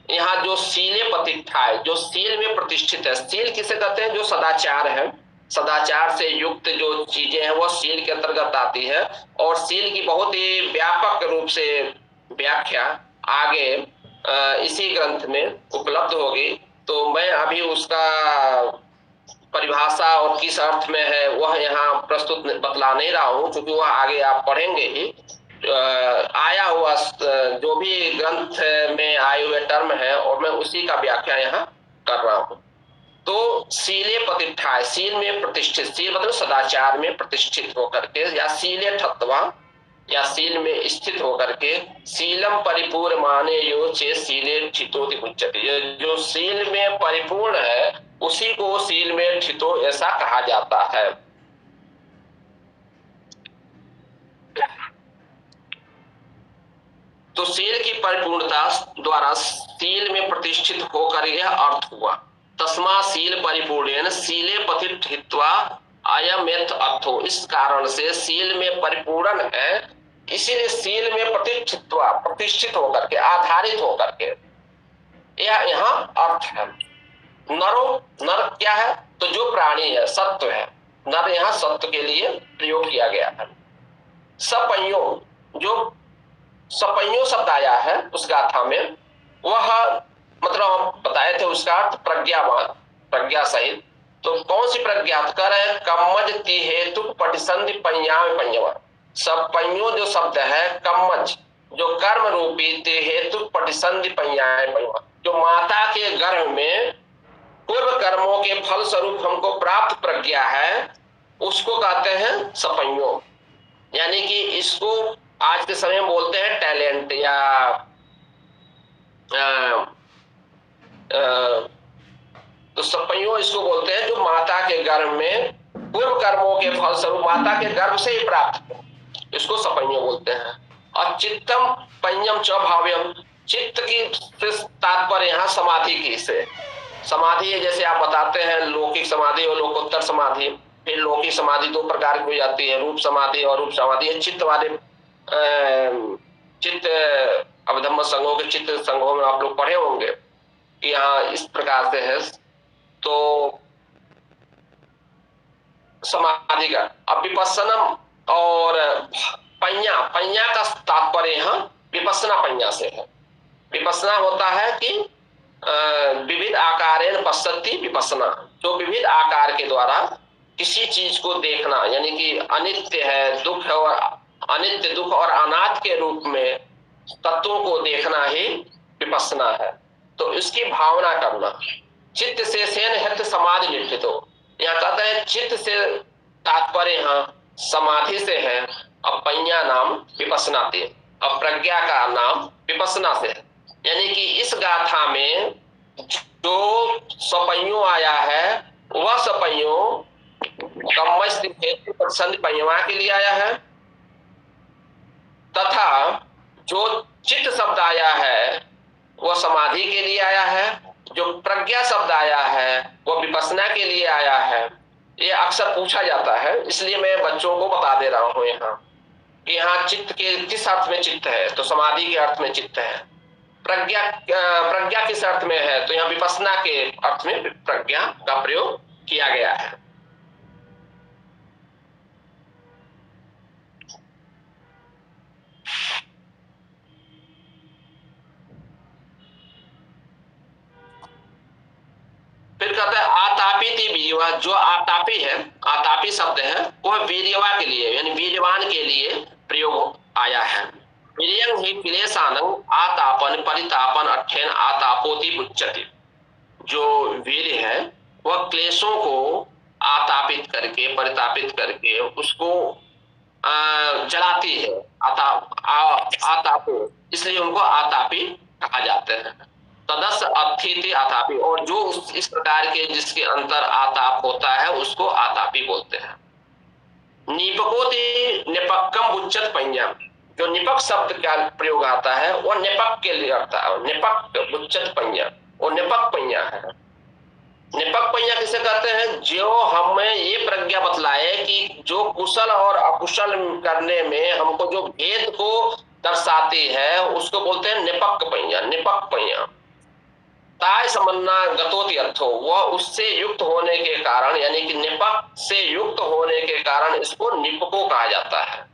यहाँ जो शीले प्रतिष्ठाय, जो शील में प्रतिष्ठित है, शील किसे कहते हैं? जो सदाचार है, सदाचार से युक्त जो चीजें हैं वह शील के अंतर्गत आती है। और शील की बहुत ही व्यापक रूप से व्याख्या आगे इसी ग्रंथ में उपलब्ध होगी। तो मैं अभी उसका परिभाषा और किस अर्थ में है वह यहाँ प्रस्तुत बतला नहीं रहा हूँ, क्योंकि वह आगे आप पढ़ेंगे ही। आया हुआ जो भी ग्रंथ में आए हुए टर्म है और मैं उसी का व्याख्या यहाँ कर रहा हूँ। तो शीले प्रतिष्ठाय, शील में प्रतिष्ठित, शील मतलब सदाचार में प्रतिष्ठित होकर के, या शीले ठत्वा, या शील में स्थित होकर के, शीलम परिपूर्ण माने यो चे शीले ठितोति उच्यते, जो शील में परिपूर्ण है उसी को शील में ठितो ऐसा कहा जाता है। तो शील की परिपूर्णता द्वारा शील में प्रतिष्ठित होकर यह अर्थ हुआ। तस्मा शील परिपूर्णेन शीले पतिष्ठित्वा अयमेत अर्थो, इस कारण से शील में परिपूर्ण है, इसीलिए शील में प्रतिष्ठित होकर के, आधारित होकर के, यह यहाँ अर्थ है। नरो, नर क्या है? तो जो प्राणी है, सत्व है। नर यहाँ सत्व के लिए प्रयोग किया गया है। सपइयो, जो सपइयो शब्द आया है उस गाथा में, वह मतलब हम बताए थे उसका अर्थ प्रज्ञावान, प्रज्ञा सहित। तो कौन सी प्रज्ञा कर रहे हैं? कम्मज ति हेतु पटिसंधि पंया में पंयवा, सब पंयो जो शब्द है कम्मज, जो कर्म रूपी ति हेतु पटिसंधि पंया में पंयवा, जो माता के गर्भ में पूर्व कर्मों के फल स्वरूप हमको प्राप्त प्रज्ञा है, उसको कहते हैं सपइयो। यानी कि इसको आज के समय में बोलते हैं टैलेंट या तो सपैयों इसको बोलते हैं जो माता के गर्भ में पूर्व कर्मों के फलस्वरूप माता के गर्भ से ही प्राप्त हो, इसको सपैयों बोलते हैं। और चित्तम पंयम च भाव्यम, चित्त की तात्पर्य यहाँ समाधि की से समाधि है, जैसे आप बताते हैं लौकिक समाधि और लोकोत्तर समाधि। फिर लौकिक समाधि दो प्रकार की हो जाती है, रूप समाधि और रूप समाधि। चित्त वाले चित्त अवधम्म संघों के चित्त संघों में आप लोग पढ़े होंगे कि यहाँ इस प्रकार से है। तो समाधि का अब विपस्सनम और पඤ्ञा का तात्पर्य यहाँ विपस्सना पඤ्ञा से है। विपस्सना होता है कि विविध आकारेण पश्यति विपस्सना, जो विविध आकार के द्वारा किसी चीज को देखना, यानी कि अनित्य है, दुख है और अनित्य दुख और अनाथ के रूप में तत्वों को देखना ही विपस्सना है। तो इसकी भावना करना। चित्त से सेन हित समाधि निष्ठितो, यहाँ कहते हैं चित्त से तात्पर्य यहाँ समाधि से है। अब पඤ्ञा नाम विपस्सना से, अब प्रज्ञा का नाम विपस्सना से है। यानी कि इस गाथा में जो सपैयों आया है वह सपैयों पञ्चमा के लिए आया है, तथा जो चित्त शब्द आया है वह समाधि के लिए आया है, जो प्रज्ञा शब्द आया है वह विपस्सना के लिए आया है। ये अक्सर पूछा जाता है, इसलिए मैं बच्चों को बता दे रहा हूँ यहाँ कि यहाँ चित्त के किस अर्थ में चित्त है, तो समाधि के अर्थ में चित्त है। प्रज्ञा किस अर्थ में है, तो यहाँ विपस्सना के अर्थ में प्रज्ञा का प्रयोग किया गया है। फिर कहता है आतापी थी वीर्यवा, जो आतापी है, आतापी शब्द है वह वीर्यवा के लिए यानी वीर्यवान के लिए प्रयोग आया है। वीर्यं ही क्लेशानं आतापन परितापन अठ्ठेन आतापोति उच्यते, जो वीर्य है वह क्लेशों को आतापित करके परितापित करके उसको जलाती है। आतापो, इसलिए उनको आतापी कहा जाते हैं। तदस अथिति आतापी, और जो इस प्रकार के जिसके अंतर आताप होता है उसको आतापी बोलते हैं। निपकोति निपक्कम उच्चत पඤ्ञा, जो निपक शब्द का प्रयोग आता है वह निपक के लिए आता है। निपक उच्चत पඤ्ञा, वो निपक पඤ्ञा है। निपक पඤ्ञा किसे कहते हैं, जो हमें ये प्रज्ञा बतलाए कि जो कुशल और अकुशल करने में हमको जो भेद को दर्शाती है उसको बोलते हैं निपक पඤ्ञा। निपक पඤ्ञा ताय समन्ना गतोति अर्थो, वह उससे युक्त होने के कारण यानी कि निपक से युक्त होने के कारण इसको निपको कहा जाता है।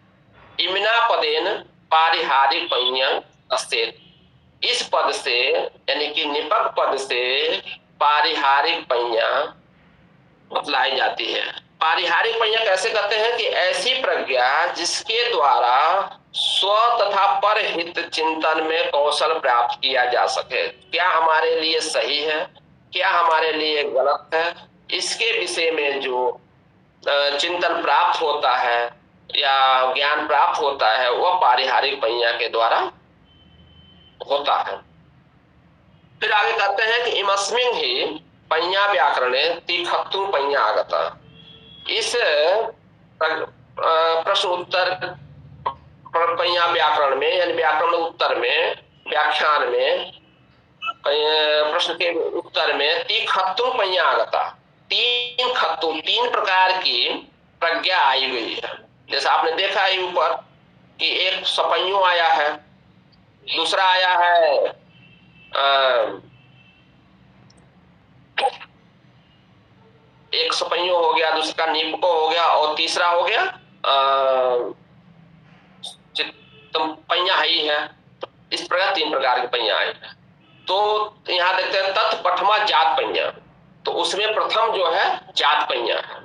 इमिना पदेन पारिहारिक पඤ्ञं अस्तेत, इस पद से यानी कि निपक पद से पारिहारिक पඤ्ञा बतलाई जाती है। पारिहारिक पඤ्ञा कैसे कहते हैं कि ऐसी प्रज्ञा जिसके द्वारा स्व तथा परहित चिंतन में कौशल प्राप्त किया जा सके, क्या हमारे लिए सही है, क्या हमारे लिए गलत है, इसके विषय में जो चिंतन प्राप्त होता है या ज्ञान प्राप्त होता है वह पारिहारिक पඤ्ञा के द्वारा होता है। फिर आगे कहते हैं कि इमस्मिन् ही पඤ्ञा व्याकरणे तीखत्तु पඤ्ञा आगता, इस प्रश्न उत्तर पඤ्ञा व्याकरण में यानी व्याकरण उत्तर में व्याख्यान में प्रश्न के उत्तर में तीखत्तु पඤ्ञा आगता, तीन खत्तु तीन प्रकार की प्रज्ञा आई हुई है। जैसे आपने देखा है ऊपर कि एक सपैयों आया है, दूसरा आया है एक सपैयों हो गया, दूसरा निपको हो गया और तीसरा हो गया पඤ्ञा ही है। इस प्रकार तीन प्रकार की पඤ्ञा आई है। तो यहाँ देखते हैं तत्पठमा जात पඤ्ञा, तो उसमें प्रथम जो है जात पඤ्ञा है।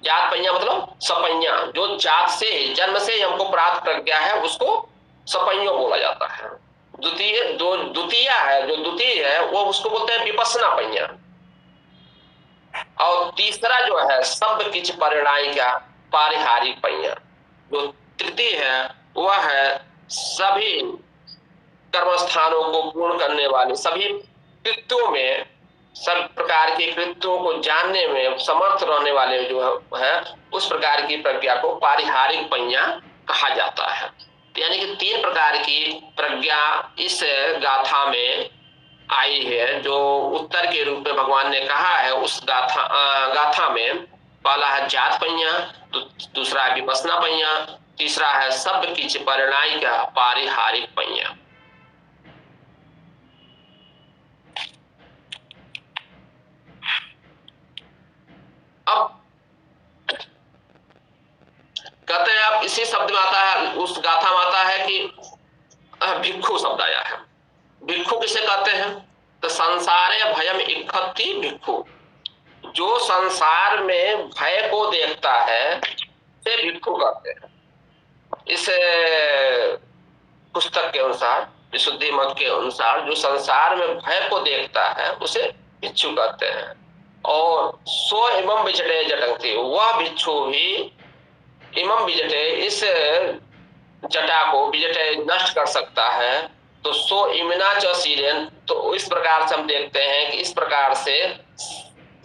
जात पඤ्ञा मतलब सपैया, जो जात से जन्म से हमको प्राप्त प्रज्ञा है उसको सपैयों बोला जाता है। द्वितीय है, जो द्वितीय है वो उसको बोलते हैं विपस्सना पඤ्ञा। और तीसरा जो है शब्द किच परिणाय का पारिहारिक पඤ्ञा। जो तृतीय है वह है सभी कर्मस्थानों को पूर्ण करने वाले, सभी कृत्यों में, सब प्रकार के कृत्यों को जानने में समर्थ रहने वाले जो है उस प्रकार की प्रज्ञा को पारिहारिक प्रज्ञा कहा जाता है। यानी कि 3 प्रकार की प्रज्ञा इस गाथा में आई है, जो उत्तर के रूप में भगवान ने कहा है। उस गाथा में पहला है जात पञ्ञा, दूसरा है विपस्सना पञ्ञा, तीसरा है सब किछ परिणाय का पारिहारिक पञ्ञा। अब कहते हैं, अब इसी शब्द में आता है, उस गाथा में आता है कि भिक्षु शब्द आया है। भिक्षु किसे कहते हैं? तो संसारे भयम इक्खति भिक्षु, जो संसार में भय को देखता है से भिक्षु कहते हैं। इस पुस्तक के अनुसार, विशुद्धि मत के अनुसार, जो संसार में भय को देखता है उसे भिक्षु कहते हैं। और सो इमं विजटे जटंती, वह भिक्षु ही इमं विजटे, इस जटा को विजटे नष्ट कर सकता है। तो सो इमना च शीलेन, तो इस प्रकार से हम देखते हैं कि इस प्रकार से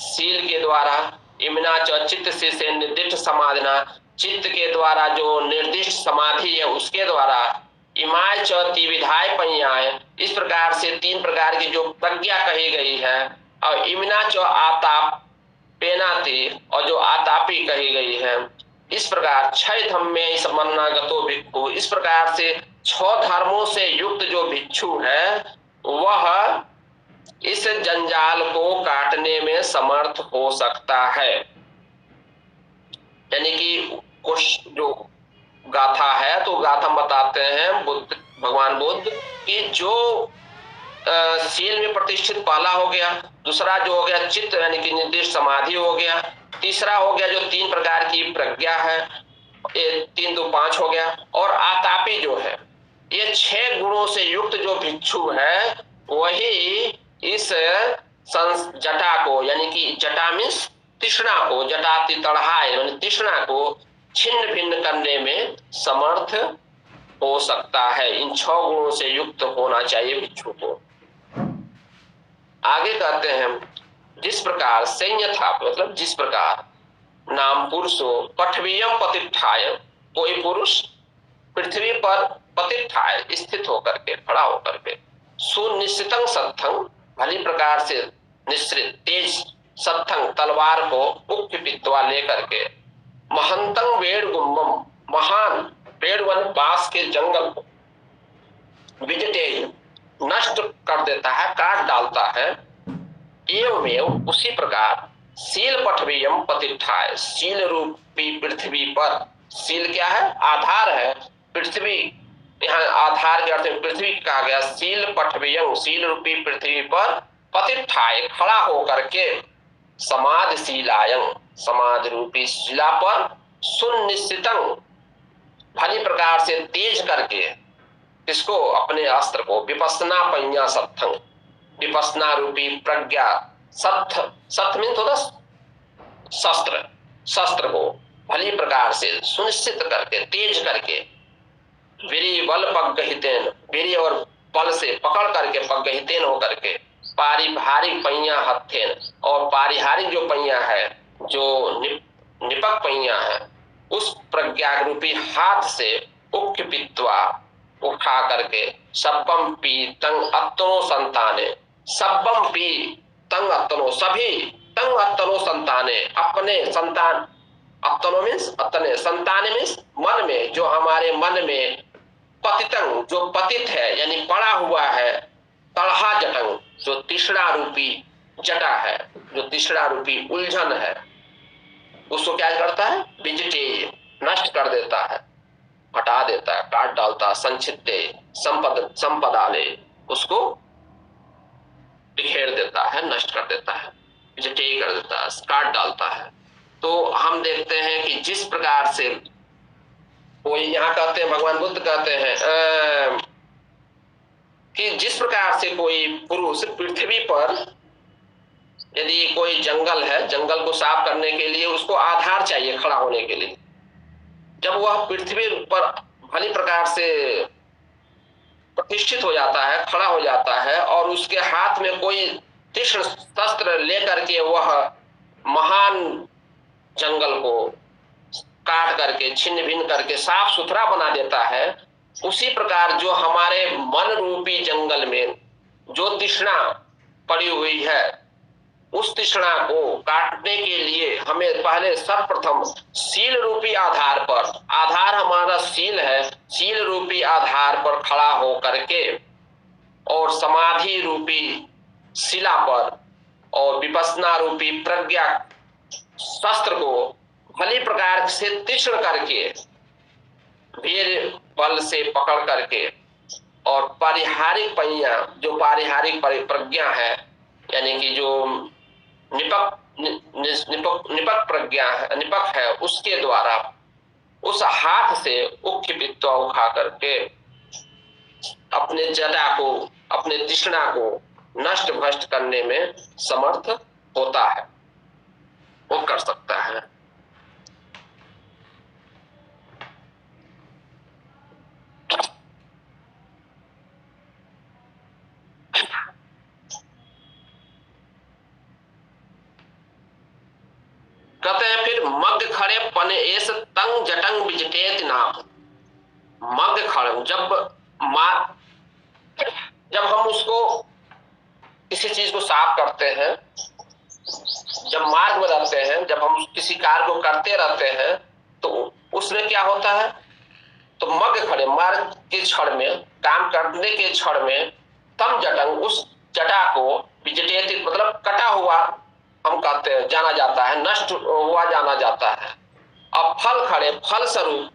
शील के द्वारा, इमना च चित्त से निर्दिष्ट समाधिना, चित्त के द्वारा जो निर्दिष्ट समाधि है उसके द्वारा, इमाय च तिविधाय पञ्ञाय, इस प्रकार से 3 प्रकार की जो प्रज्ञा कही गई है, और इमना च आताप पेनाति, और जो आतापी कही गई है, इस प्रकार 6 धम्मे समन्नागतो भिक्षु, इस प्रकार से 6 धर्मों से युक्त जो भिक्षु है वह इस जंजाल को काटने में समर्थ हो सकता है। यानी कि कुछ जो गाथा है, तो गाथा बताते हैं भगवान बुद्ध कि जो शील में प्रतिष्ठित पहला हो गया, दूसरा जो हो गया चित्त यानी कि निर्दिष्ट समाधि हो गया, तीसरा हो गया जो 3 प्रकार की प्रज्ञा है, 3 2 5 हो गया, और आतापी जो है, ये 6 गुणों से युक्त जो भिक्षु है वही इस जटा को, यानी कि जटा मीन्स तृष्णा को, जटाति तड़हाय यानी तृष्णा को छिन्न भिन्न करने में समर्थ हो सकता है। इन 6 गुणों से युक्त होना चाहिए भिक्षु को। आगे कहते हैं, जिस प्रकार संयथा, मतलब जिस प्रकार नाम पुरुषो पठवीयम पतिष्ठाय, कोई पुरुष पृथ्वी पर पतिष्ठाय स्थित होकर के, खड़ा होकर के, सुनिश्चितं सत्थं, भली प्रकार से निश्चित तेज सत्थं तलवार को उक्किपित्वा लेकर के, महंतं वेड़ गुम्बम, महान पेड़ वन बांस के जंगल को, विजटे नष्ट कर देता है, काट डालता है। एवमेव उसी प्रकार शील पठवीयम पतिष्ठाय, शील रूपी पृथ्वी पर, शील क्या है? आधार है, पृथ्वी, यहाँ आधार के अर्थ में पृथ्वी कहा गया। शील पठवीयम, शील रूपी पृथ्वी पर पतिष्ठाय खड़ा होकर के, समाधिशीलायं, समाधि रूपी शिला पर, सुनिश्चितं भली प्रकार से तेज करके, इसको अपने अस्त्र को, विपस्सना पञ्ञा सत्थं, विपस्सना रूपी प्रज्ञा, सत्थ मीन्स होता शस्त्र, शस्त्र को भली प्रकार से सुनिश्चित करके, तेज करके, वीरी बल पग्गहितेन, वीरी और बल से पकड़ करके, पग्गहितेन होकर के, पारिहारिक पञ्ञा हत्थेन, और पारिहारिक जो पञ्ञा है, जो निपक पञ्ञा है, उस प्रज्ञा रूपी हाथ से उक्किपित्वा उठा करके, सब्बम पी तंग अत्तनो संताने, सब्बम पी तंग अत्तनो, सभी तंग अत्तनो संताने, अपने संतान, अत्तनो मीन्स अत्तने, संताने मीन्स मन में, जो हमारे मन में पतितंग, जो पतित है यानी पड़ा हुआ है, तड़हा जटंग, जो तृष्णा रूपी जटा है, जो तृष्णा रूपी उलझन है, उसको क्या करता है? विजटे, नष्ट कर देता है, हटा देता है, काट डालता है, संचित्ते संपदाले, उसको बिखेर देता है, नष्ट कर देता है, विजटे कर देता है, काट डालता है। तो हम देखते हैं कि जिस प्रकार से कोई, यहाँ कहते हैं, भगवान बुद्ध कहते हैं कि जिस प्रकार से कोई पुरुष पृथ्वी पर, यदि कोई जंगल है, जंगल को साफ करने के लिए उसको आधार चाहिए खड़ा होने के लिए, जब वह पृथ्वी पर भली प्रकार से प्रतिष्ठित हो जाता है, खड़ा हो जाता है, और उसके हाथ में कोई तीक्ष्ण शस्त्र लेकर के वह महान जंगल को काट करके छिन्न भिन्न करके साफ सुथरा बना देता है, उसी प्रकार जो हमारे मन रूपी जंगल में जो तृष्णा पड़ी हुई है, उस तृष्णा को काटने के लिए हमें पहले सर्वप्रथम शील रूपी आधार पर, आधार हमारा शील है, शील रूपी आधार पर खड़ा हो करके और समाधि रूपी शिला पर और विपस्सना रूपी प्रज्ञा शस्त्र को भली प्रकार से तीक्ष्ण करके वीर बल से पकड़ करके और पारिहारिक पहिया, जो पारिहारिक प्रज्ञा है, यानी कि जो निपक प्रज्ञा है, निपक है, उसके द्वारा उस हाथ से उख्य पित्वा उठा करके अपने जटा को, अपने तृष्णा को नष्ट भ्रष्ट करने में समर्थ होता है, वो कर सकता है। कहते हैं फिर मग्ग खड़े पने एस तंग जटंग विजटेत नाम। मग्ग खड़े, जब हम उसको किसी चीज को साफ करते हैं, जब मार्ग में रहते हैं, जब हम किसी कार्य को करते रहते हैं, तो उसमें क्या होता है, तो मग्ग खड़े, मार्ग के क्षण में, काम करने के क्षण में, तम जटंग, उस जटा को विजटेत मतलब कटा हुआ हम कहते हैं, जाना जाता है, नष्ट हुआ जाना जाता है। अब फल खड़े, फल स्वरूप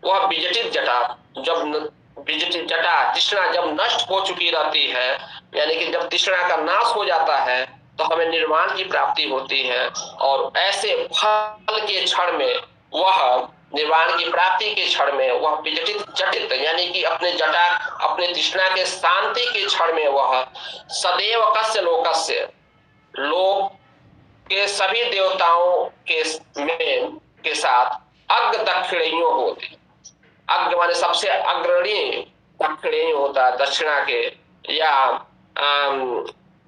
वह विजटित जटा, जब विजटित जटा तृष्णा जब नष्ट हो चुकी रहती है, यानी कि जब तृष्णा का नाश हो जाता है, तो हमें निर्वाण की प्राप्ति होती है। और ऐसे फल के क्षण में, वह निर्वाण की प्राप्ति के क्षण में, वह विजटित जटित यानी कि अपने जटा, अपने तृष्णा के शांति के क्षण में, वह सदैव कस्य लोकस्य, लोक के सभी देवताओं के साथ अग्र दक्षिणियों होती। अग्र माने सबसे अग्रणी, दक्षिणी होता है दक्षिणा के या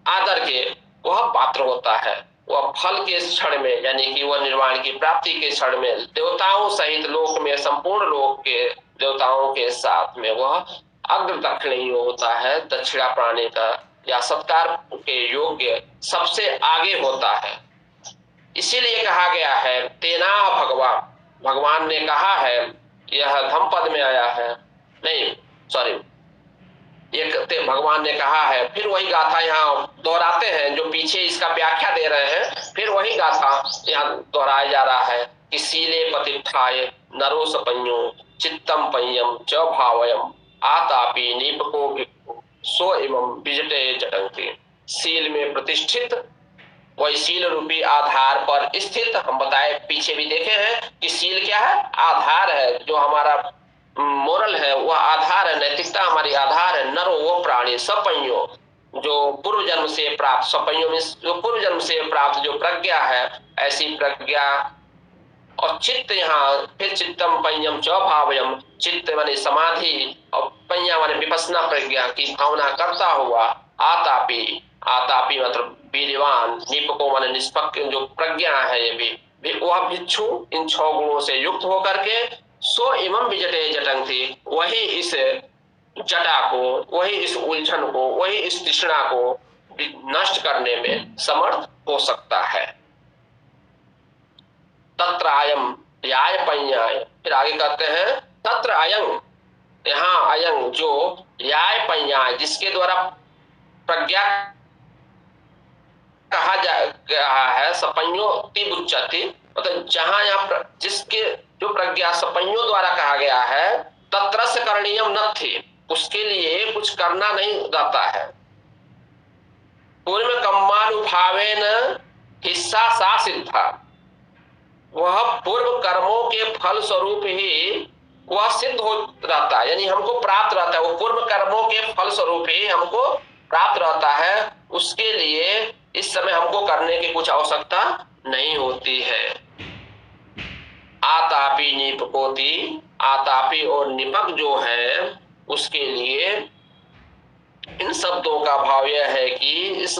आदर के, वह पात्र होता है। वह फल के क्षण में, यानी कि वह निर्वाण की प्राप्ति के क्षण में, देवताओं सहित लोक में, संपूर्ण लोक के देवताओं के साथ में वह अग्र दक्षिणी होता है, दक्षिणा प्राणी का या सत्कार के योग्य सबसे आगे होता है। इसीलिए कहा गया है तेना भगवान, भगवान ने कहा है, यह धम पद में आया है, नहीं सॉरी, एक भगवान ने कहा है, फिर वही गाथा यहाँ दोहराते हैं, जो पीछे इसका व्याख्या दे रहे हैं, फिर वही गाथा यहाँ दोहराया जा रहा है कि सीले प्रतिष्ठाय नरोस पञ्यो चित्तम पय्यम च भावयम आतापि नीपको भिक्खु सो एवं विजटे जटंति। सील में प्रतिष्ठित, वही सील रूपी आधार पर स्थित, हम बताए पीछे भी देखे हैं कि सील क्या है, आधार है, जो हमारा मोरल है वह आधार है, नैतिकता हमारी आधार है। नरो वो प्राणी सपंयो, जो पूर्व जन्म से प्राप्त, सपंयो में जो पूर्व जन्म से प्राप्त जो प्रज्ञा है, ऐसी प्रज्ञा। और चित्त यहाँ फिर चित्तम पय्यम च भावयम, चित्त माने समाधि और पय्या माने विपस्सना प्रज्ञा की भावना करता हुआ, आतापि, आतापि मतलब वीरवान, निपको माने निष्पक्ष जो प्रज्ञा है, ये भी वह भिक्षु इन 6 गुणों से युक्त होकर के सो एवं विजटे जटंति, वही इस जटा को, वही इस उलझन को, वही इस तृष्णा को नष्ट करने में समर्थ हो सकता है। तत्र अयं याय पञ्याय, फिर आगे कहते हैं तत्र अयं, यहाँ अयं जो याय पञ्याय, जिसके द्वारा प्रज्ञा कहा रहा है, सपंयो तिबुच्चति, मतलब जहां यहाँ जिसके जो प्रज्ञा सपंयों द्वारा कहा गया है, तत्रस्य करणीयम न थी, उसके लिए कुछ करना नहीं रहता है। पूर्व कर्मानुभावेन हिस्सा सा सिद्धा, वह पूर्व कर्मों के फल स्वरूप ही वह सिद्ध हो रहता है, यानी हमको प्राप्त रहता है, वो पूर्व कर्मों के फल स्वरूप ही हमको प्राप्त रहता है। उसके लिए इस समय हमको करने की कुछ आवश्यकता नहीं होती है। आतापि नीपकोति आतापी और निपक जो है उसके लिए इन शब्दों का भाव यह है कि इस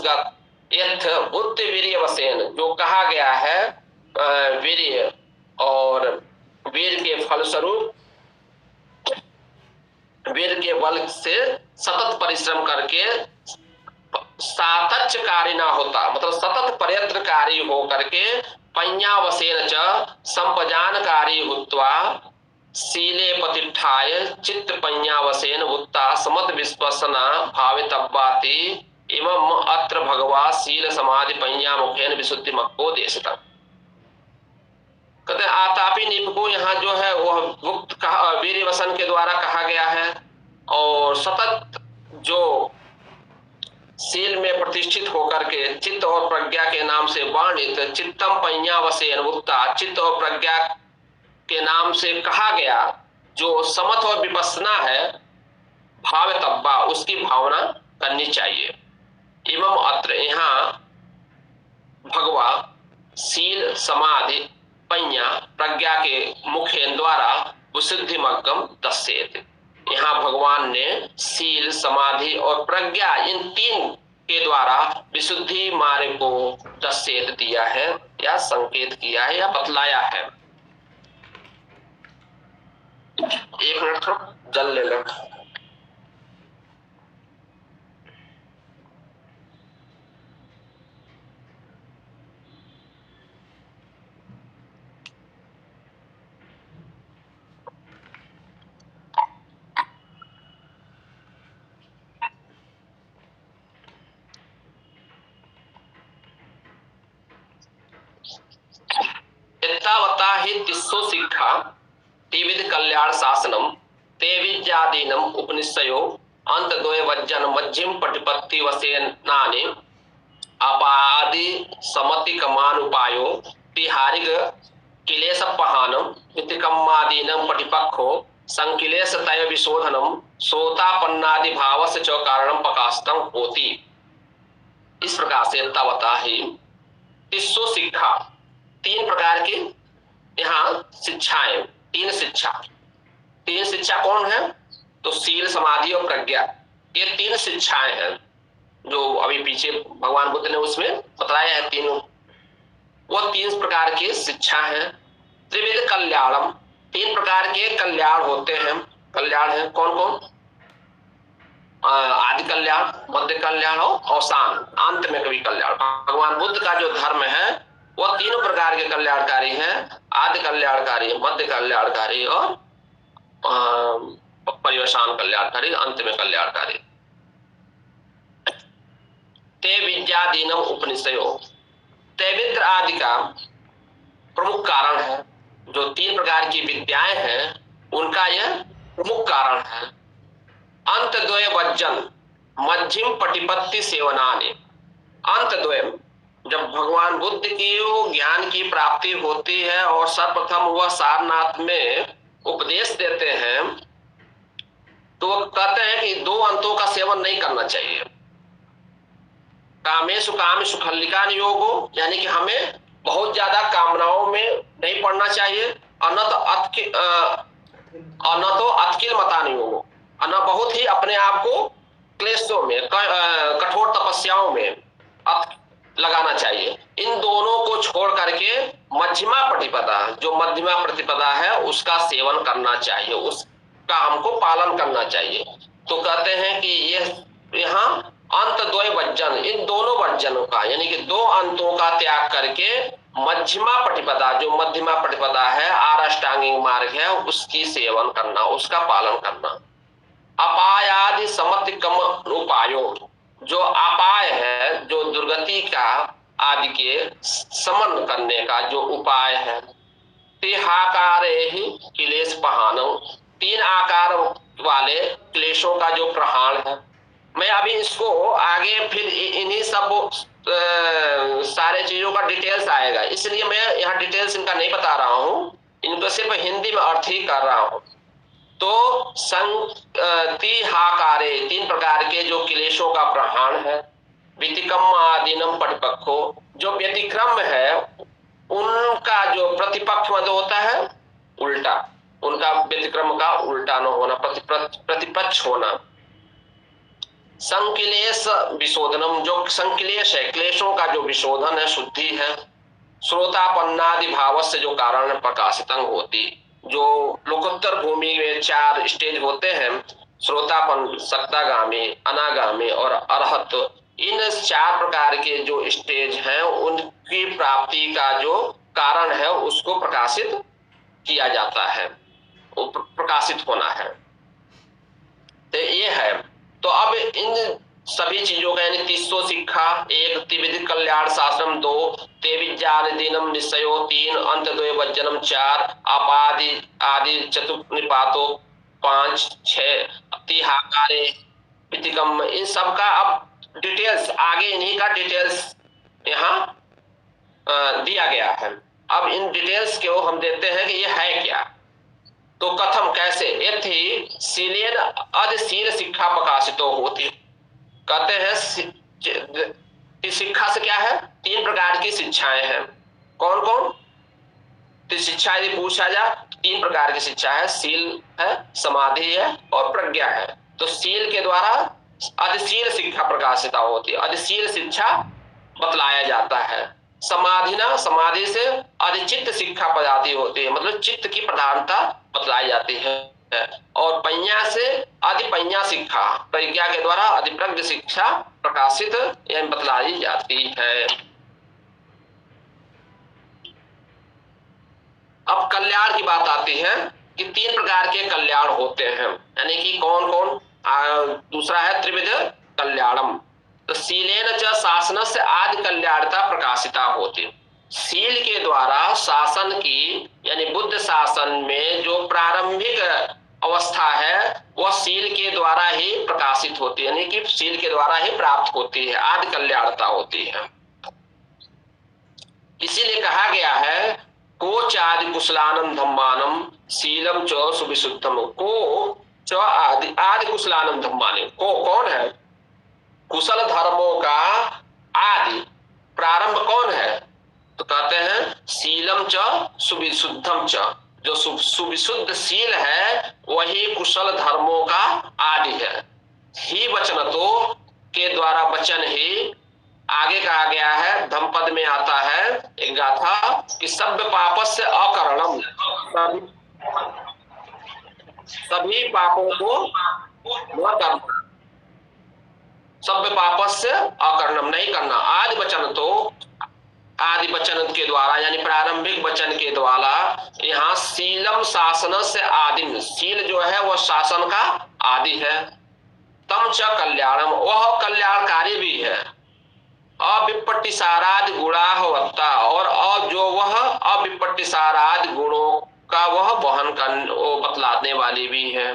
यथ बुद्ध वीर्य वसेन जो कहा गया है वीर्य और वीर के फलस्वरूप वीर के बल से सतत परिश्रम करके सातत्यकारी ना होता, मतलब सतत प्रयत्नकारी हो करके पंयावसेन च संपजानकारी हुत्वा शीले प्रतिष्ठाय चित्त पंयावसेन उत्ता समत विश्वसना भावितव्वाति इमम अत्र भगवा शील समाधि पंया मुखेन विशुद्धि मक्को देशता। कहते आतापी निपको यहाँ जो है वह गुप्त वीर वसन के द्वारा कहा गया है और सतत जो शील में प्रतिष्ठित होकर के चित्त और प्रज्ञा के नाम से वर्णित चित्तम पंयावसेन उत्ता चित्त और प्रज्ञा के नाम से कहा गया जो समथ और विपස්සना है भावितव्वा उसकी भावना करनी चाहिए। एवं अत्र यहाँ भगवा शील समाधि पंया प्रज्ञा के मुखेन द्वारा विशुद्धि मग्गम दस्येत। यहाँ भगवान ने शील समाधि और प्रज्ञा इन तीन के द्वारा विशुद्धि मार्ग को दस्येत दिया है या संकेत किया है या बतलाया है। एक मिनट थोड़ा जल ले लो। एतावता हि तिस्सो शिक्षा त्रिविध कल्याण शासनम ते विद्यादीनम उपनिषयो अंतद्वय वज्जन मध्यम प्रतिपत्ति वसेनानि अपादि समति कमान उपायो तिहारिक किलेश पहानम वितिकम्मादीनम प्रतिपक्षो संकिलेश तय विशोधनम सोतापन्नादि भावस्य च कारणम प्रकाशतम होति। इस प्रकार से तावता ही तिस्सो शिक्षा तीन प्रकार की यहाँ शिक्षाएं तीन शिक्षा कौन है तो शील समाधि और प्रज्ञा ये तीन शिक्षाएं हैं जो अभी पीछे भगवान बुद्ध ने उसमें बताया है तीनों वो तीन प्रकार की शिक्षा है। त्रिविध कल्याणम तीन प्रकार के कल्याण होते हैं। कल्याण है कौन कौन आदि कल्याण मध्य कल्याण और अवसान अंत में कभी कल्याण। भगवान बुद्ध का जो धर्म है वह तीनों प्रकार के कल्याणकारी हैं आदि कल्याणकारी मध्य कल्याणकारी और पर्यवसान कल्याणकारी अंत में कल्याणकारी। ते विद्यादीनम उपनिषयो तैविद्र आदि का प्रमुख कारण है जो तीन प्रकार की विद्याएं हैं उनका यह प्रमुख कारण है। अंतद्वय वज्जन मध्यम प्रतिपत्ति सेवनानि अंतद्वय जब भगवान बुद्ध की ज्ञान की प्राप्ति होती है और सर्वप्रथम वह सारनाथ में उपदेश देते हैं तो वह कहते हैं कि दो अंतों का सेवन नहीं करना चाहिए। कामेषु कामेषु खल्लिकान योगो यानी कि हमें बहुत ज्यादा कामनाओं में नहीं पड़ना चाहिए और न तो अतकिल मतान योगो और न बहुत ही अपने आप को क्लेशों में कठोर तपस्याओं में लगाना चाहिए। इन दोनों को छोड़ करके मध्यमा प्रतिपदा जो मध्यमा प्रतिपदा है उसका सेवन करना चाहिए उसका हमको पालन करना चाहिए। तो कहते हैं कि ये यहाँ अंतद्वय वज्जन इन दोनों वज्जनों का यानी कि दो अंतों का त्याग करके मध्यमा प्रतिपदा जो मध्यमा प्रतिपदा है आराष्टांगिक मार्ग है उसकी सेवन करना उसका पालन करना। अपायादि समति कम उपायो जो अपाय है जो दुर्गति का आदि के समन करने का जो उपाय है। तिहाकारे ही क्लेश पहानो तीन आकार वाले क्लेशों का जो प्रहार है। मैं अभी इसको आगे फिर इन्हीं सब सारे चीजों का डिटेल्स आएगा इसलिए मैं यहाँ डिटेल्स इनका नहीं बता रहा हूँ इनको सिर्फ हिंदी में अर्थ ही कर रहा हूँ। तो तिहाकारे तीन प्रकार के जो क्लेशों का प्रहार है। व्यतिक्रमादीनम प्रतिपक्षो जो व्यतिक्रम है उनका जो प्रतिपक्ष मत होता है उल्टा उनका व्यतिक्रम का उल्टा न होना, प्रतिपक्ष होना। संक्लेश विशोधनम, जो संक्लेश है, क्लेशों का जो विशोधन है, शुद्धि है। श्रोतापन्नादि भाव से जो कारण प्रकाशितं होती, जो लोकोत्तर भूमि में 4 स्टेज होते हैं, श्रोतापन, सक्तागामी, अनागामी और अरहत, इन 4 प्रकार के जो स्टेज हैं उनकी प्राप्ति का जो कारण है उसको प्रकाशित किया जाता है, प्रकाशित होना है। तो ये है। तो अब इन सभी चीजों का यानी 300 शिक्षा, 1 त्रिविध कल्याण शास्त्रम, 2 ते विज्ञानदीनम निश्चयो, 3 अंत 2 वज्जनम, 4 अपादि आदि चतुर्निपातो, 5 6 तिहाकारे पितिकम। इन सब का अब डिटेल्स आगे, इन्हीं का डिटेल्स यहाँ दिया गया है। अब इन डिटेल्स को हम देते हैं कि ये है क्या। तो कथम, कैसे, यथि शीलेन अधिशील शिक्षा प्रकाशितो होती। कहते हैं शिक्षा से क्या है, 3 प्रकार की शिक्षाएं हैं। कौन कौन? तो शिक्षा यदि पूछा जाए 3 प्रकार की शिक्षा है, शील है, समाधि है और प्रज्ञा है। तो शील के द्वारा अधिशील शिक्षा प्रकाशिता होती है, अधिशील शिक्षा बतलाया जाता है। समाधि से अधिचित्त शिक्षा प्रदाती होती है, मतलब चित्त की प्रधानता बतलाई जाती है। और पඤ्ञा से अधिपඤ्ञा शिक्षा, प्रज्ञा के द्वारा अधिप्रज्ञ शिक्षा प्रकाशित एवं बतलाई जाती है। अब कल्याण की बात आती है कि 3 प्रकार के कल्याण होते हैं, यानी कि कौन कौन? दूसरा है त्रिविध कल्याणम। तो शीलेन च शासन से आदि कल्याणता प्रकाशिता होती। शील के द्वारा शासन की, यानी बुद्ध शासन में जो प्रारंभिक अवस्था है वह शील के द्वारा ही प्रकाशित होती है, यानी कि शील के द्वारा ही प्राप्त होती है, आदि कल्याणता होती है। इसीलिए कहा गया है कोच आदि कुशलानम धम्मानम शीलम च सुविशुद्धम। को च आदि कुशलानम धम्मानम, को कौन है? कुशल धर्मों का आदि प्रारंभ कौन है? तो कहते हैं शीलम च सुविशुद्धम च, जो सुविशुद्ध शील है वही कुशल धर्मों का आदि है। ही वचन तो के द्वारा वचन ही, आगे कहा गया है, धम्पद में आता है एक गाथा कि सभ्य पापस्य अकरणम, सभी पापों को न करना, सभ्य पापस्य अकरणम, नहीं करना। आदि वचन तो, आदि वचन के द्वारा यानी प्रारंभिक वचन के द्वारा, यहाँ शीलम शासन से आदिम, शील जो है वह शासन का आदि है। तम च कल्याणम, वह कल्याणकारी भी है। अविपट्टिसारादि गुणाहवत्ता, और जो वह अविपट्टिसारादि गुणों का वह वहन कर बतलाने वाली भी है।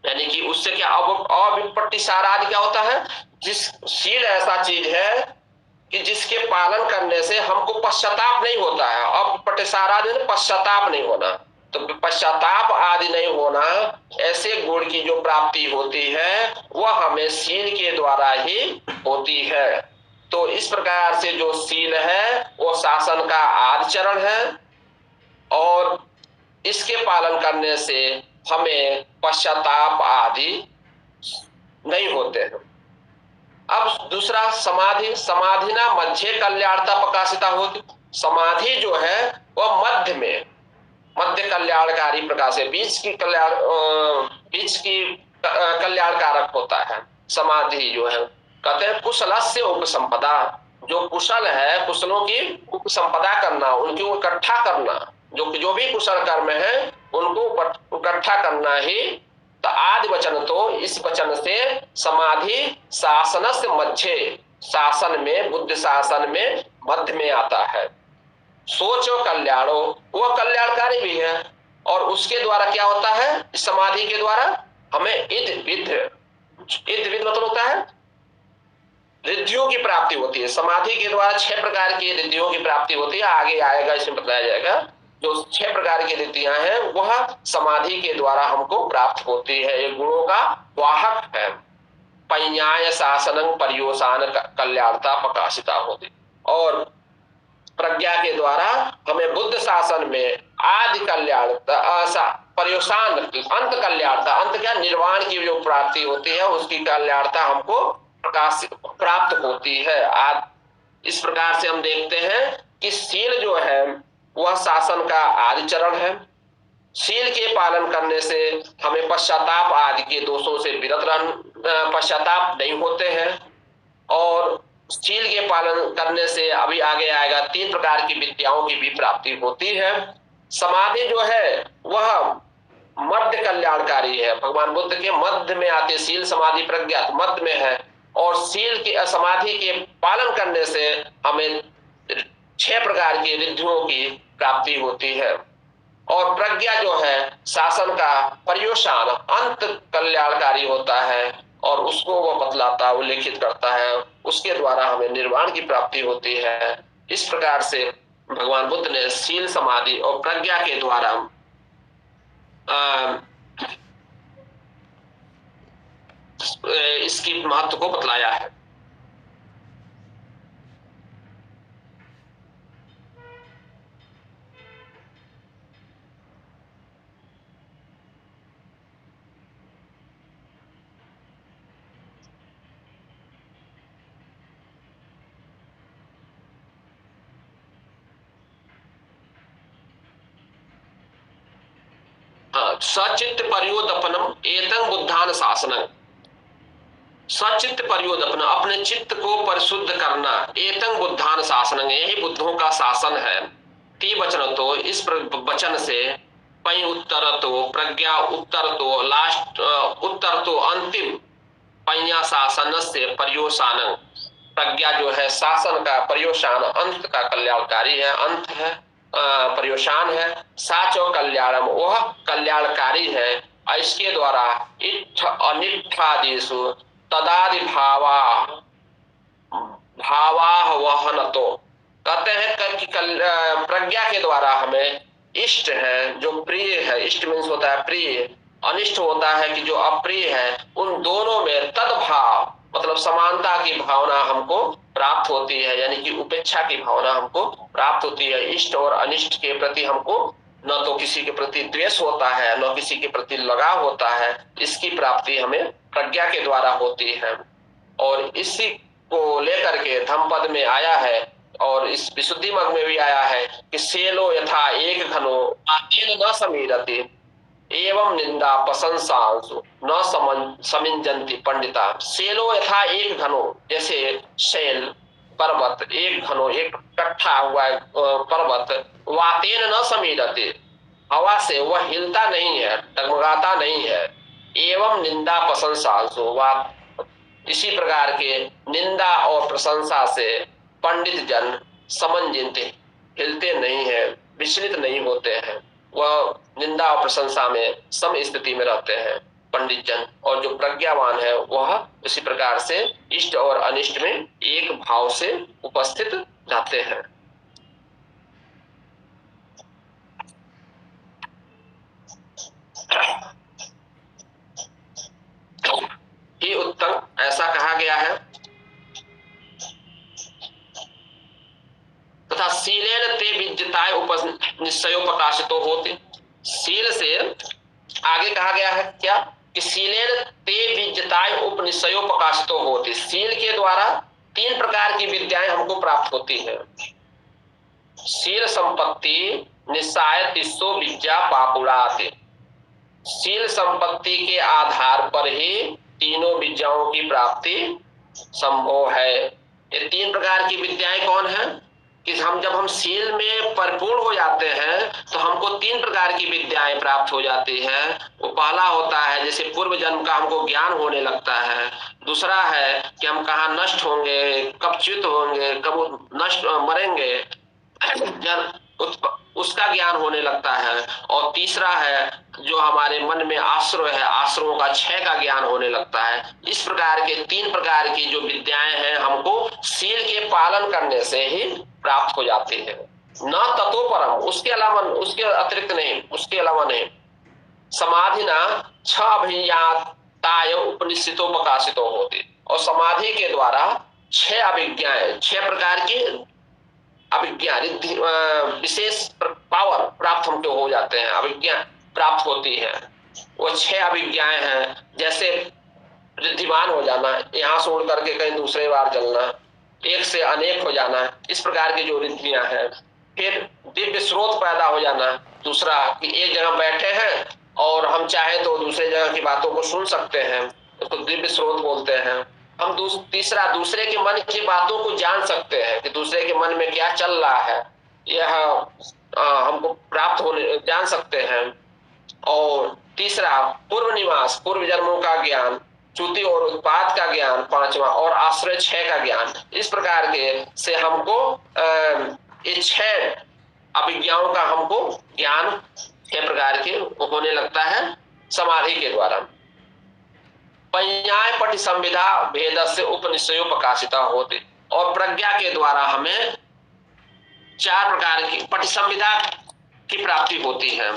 यानी कि उससे क्या, अविपट्टिसारादि क्या होता है? जिस शील ऐसा चीज है कि जिसके पालन करने से हमको पश्चाताप नहीं होता है। अब पट्टिसारादि पश्चाताप नहीं होना, तो पश्चाताप आदि नहीं होना, ऐसे गुण की जो प्राप्ति होती है वह हमें शील के द्वारा ही होती है। तो इस प्रकार से जो शील है वो शासन का आदि चरण है, और इसके पालन करने से हमें पश्चाताप आदि नहीं होते हैं। अब दूसरा समाधि, समाधि ना मध्य कल्याणता प्रकाशिता होती। समाधि जो है वह मध्य में, मध्य कल्याणकारी प्रकाश है, बीच की कल्याणकारक होता है समाधि जो है। कहते हैं कुशलस्य उपसंपदा, जो कुशल है, कुशलों की उपसंपदा करना, उनकी इकट्ठा करना, जो भी कुशल कर्म है उनको इकट्ठा करना ही। तो आदि वचन तो इस वचन से समाधि शासन से मध्य, शासन में, बुद्ध शासन में मध्य में आता है। सोचो कल्याणो, वह कल्याणकारी भी है, और उसके द्वारा क्या होता है? समाधि के द्वारा हमें इद विद मतलब होता है रिद्धियों की प्राप्ति होती है। समाधि के द्वारा 6 प्रकार की रिद्धियों की प्राप्ति होती है, आगे आएगा, इसमें बताया जाएगा। जो 6 प्रकार की रिद्धियां हैं वह समाधि के द्वारा हमको प्राप्त होती है, ये गुणों का वाहक है। पඤ्ञाय शासनं पर्योसान कल्याणता प्रकाशिता होती। और प्रज्ञा के द्वारा हमें बुद्ध शासन में आदि कल्याणता, पर्युषान अंत कल्याणता, अंत क्या, निर्वाण की जो प्राप्ति होती है उसकी कल्याणता हमको प्राप्त होती है। आज इस प्रकार से हम देखते हैं कि शील जो है वह शासन का आदि चरण है। शील के पालन करने से हमें पश्चाताप आदि के दोषों से विरत पश्चाताप नहीं होते हैं। और शील के पालन करने से अभी आगे आएगा 3 प्रकार की विद्याओं की भी प्राप्ति होती है। समाधि जो है वह मध्य कल्याणकारी है। भगवान बुद्ध के मध्य में आते, शील समाधि प्रज्ञा मध्य में है। और शील के समाधि के पालन करने से हमें 6 प्रकार की रिद्धियों की प्राप्ति होती है। और प्रज्ञा जो है शासन का पर्युषान अंत कल्याणकारी होता है और उसको वह बतलाता, उल्लेखित करता है, उसके द्वारा हमें निर्वाण की प्राप्ति होती है। इस प्रकार से भगवान बुद्ध ने शील समाधि और प्रज्ञा के द्वारा इसकी महत्व को बतलाया है। सचित्त पर्योदपनम एतं बुद्धान शासनं, सचित्त पर्योदपन, अपने चित्त को परिशुद्ध करना, एतं बुद्धान शासनं, यही बुद्धों का शासन है। ती वचन तो, इस वचन से, पै उत्तर तो, प्रज्ञा उत्तर तो, लास्ट उत्तर तो, अंतिम पैया शासन से पर्योषान, प्रज्ञा जो है शासन का पर्योषान अंत का कल्याणकारी है, अंत है, पर्युषान है। साचो कल्याणम, वह कल्याणकारी है। इसके द्वारा इत्थ अनिष्ठादिषु तदादि भावाह वहनतो, कहते हैं कि प्रज्ञा के द्वारा हमें इष्ट है, जो प्रिय है, इष्ट मीन्स होता है प्रिय, अनिष्ट होता है कि जो अप्रिय है, उन दोनों में तद्भाव मतलब समानता की भावना हमको प्राप्त होती है, यानी कि उपेक्षा की भावना हमको प्राप्त होती है। इष्ट और अनिष्ट के प्रति हमको न तो किसी के प्रति द्वेष होता है, न किसी के प्रति लगाव होता है। इसकी प्राप्ति हमें प्रज्ञा के द्वारा होती है। और इसी को लेकर के धम्मपद में आया है और इस विशुद्धि मग में भी आया है कि सेलो यथा एक घनो न समीरति एवं निंदा प्रशंसांसु न समिंजंती पंडिता। सेलो यथा एक घनो, जैसे शैल पर्वत, एक घनो एक इकट्ठा हुआ पर्वत, वातेन न समीरते, हवा से वह हिलता नहीं है, डगमगाता नहीं है। एवं निंदा प्रशंसांसु, वह इसी प्रकार के निंदा और प्रशंसा से पंडित जन समंजित, हिलते नहीं है, विचलित नहीं होते हैं, वह निंदा और प्रशंसा में सम स्थिति में रहते हैं पंडित जन। और जो प्रज्ञावान है वह इसी प्रकार से इष्ट और अनिष्ट में एक भाव से उपस्थित रहते हैं। ही उत्तम, ऐसा कहा गया है। तथा शीलेन ते विद्यताय उपनिश्चयो प्रकाशितो होते, शील से आगे कहा गया है क्या कि शीलेन ते विद्यताय उपनिश्चयो प्रकाशितो होते, शील के द्वारा 3 प्रकार की विद्याएं हमको प्राप्त होती है। शील संपत्ति निश्चय तिस्सो विद्या पापुराते, शील संपत्ति के आधार पर ही तीनों विद्याओं की प्राप्ति संभव है। ये 3 प्रकार की विद्याएं कौन है कि जब हम शील में परिपूर्ण हो जाते हैं तो हमको 3 प्रकार की विद्याएं प्राप्त हो जाती है। वो पहला होता है जैसे पूर्व जन्म का हमको ज्ञान होने लगता है। दूसरा है कि हम कहाँ नष्ट होंगे, कब च्युत होंगे, कब नष्ट मरेंगे, उसका ज्ञान होने लगता है। और तीसरा है जो हमारे मन में आश्रय है, आश्रयों का क्षय का ज्ञान होने लगता है। इस प्रकार के 3 प्रकार की जो विद्याएं हैं हमको शील के पालन करने से ही प्राप्त हो जाती है। न ततोपरम, उसके अलावा, उसके अतिरिक्त नहीं, उसके अलावा नहीं। समाधि ना 6 अभिज्ञाताय उपनिश्चितो प्रकाशितो होते, और समाधि के द्वारा 6 अभिज्ञाएं, 6 प्रकार की अभिज्ञा, विशेष पावर प्राप्त हमको हो जाते हैं। अभिज्ञा प्राप्त होती है। वो 6 अभिज्ञाएं हैं, जैसे रिद्धिमान हो जाना, यहाँ से उड़ करके कहीं दूसरे बार चलना, एक से अनेक हो जाना, इस प्रकार की जो रिद्धियां हैं। फिर दिव्य स्रोत पैदा हो जाना, दूसरा कि एक जगह बैठे हैं और हम चाहे तो दूसरे जगह की बातों को सुन सकते हैं, उसको दिव्य स्रोत बोलते हैं। हम तीसरा दूसरे के मन की बातों को जान सकते हैं कि दूसरे के मन में क्या चल रहा है, यह हमको प्राप्त होने जान सकते हैं। और तीसरा पूर्व निवास, पूर्व जन्मों का ज्ञान, च्युति और उत्पाद का ज्ञान 5वां, और आश्रय 6 का ज्ञान। इस प्रकार के से हमको ये 6 अभिज्ञाओं का हमको ज्ञान 6 प्रकार के होने लगता है समाधि के द्वारा। पंयाय पटि संविदा भेद से उपनिषयो प्रकाशिता होते, और प्रज्ञा के द्वारा हमें 4 प्रकार की पटि संविदा की प्राप्ति होती है।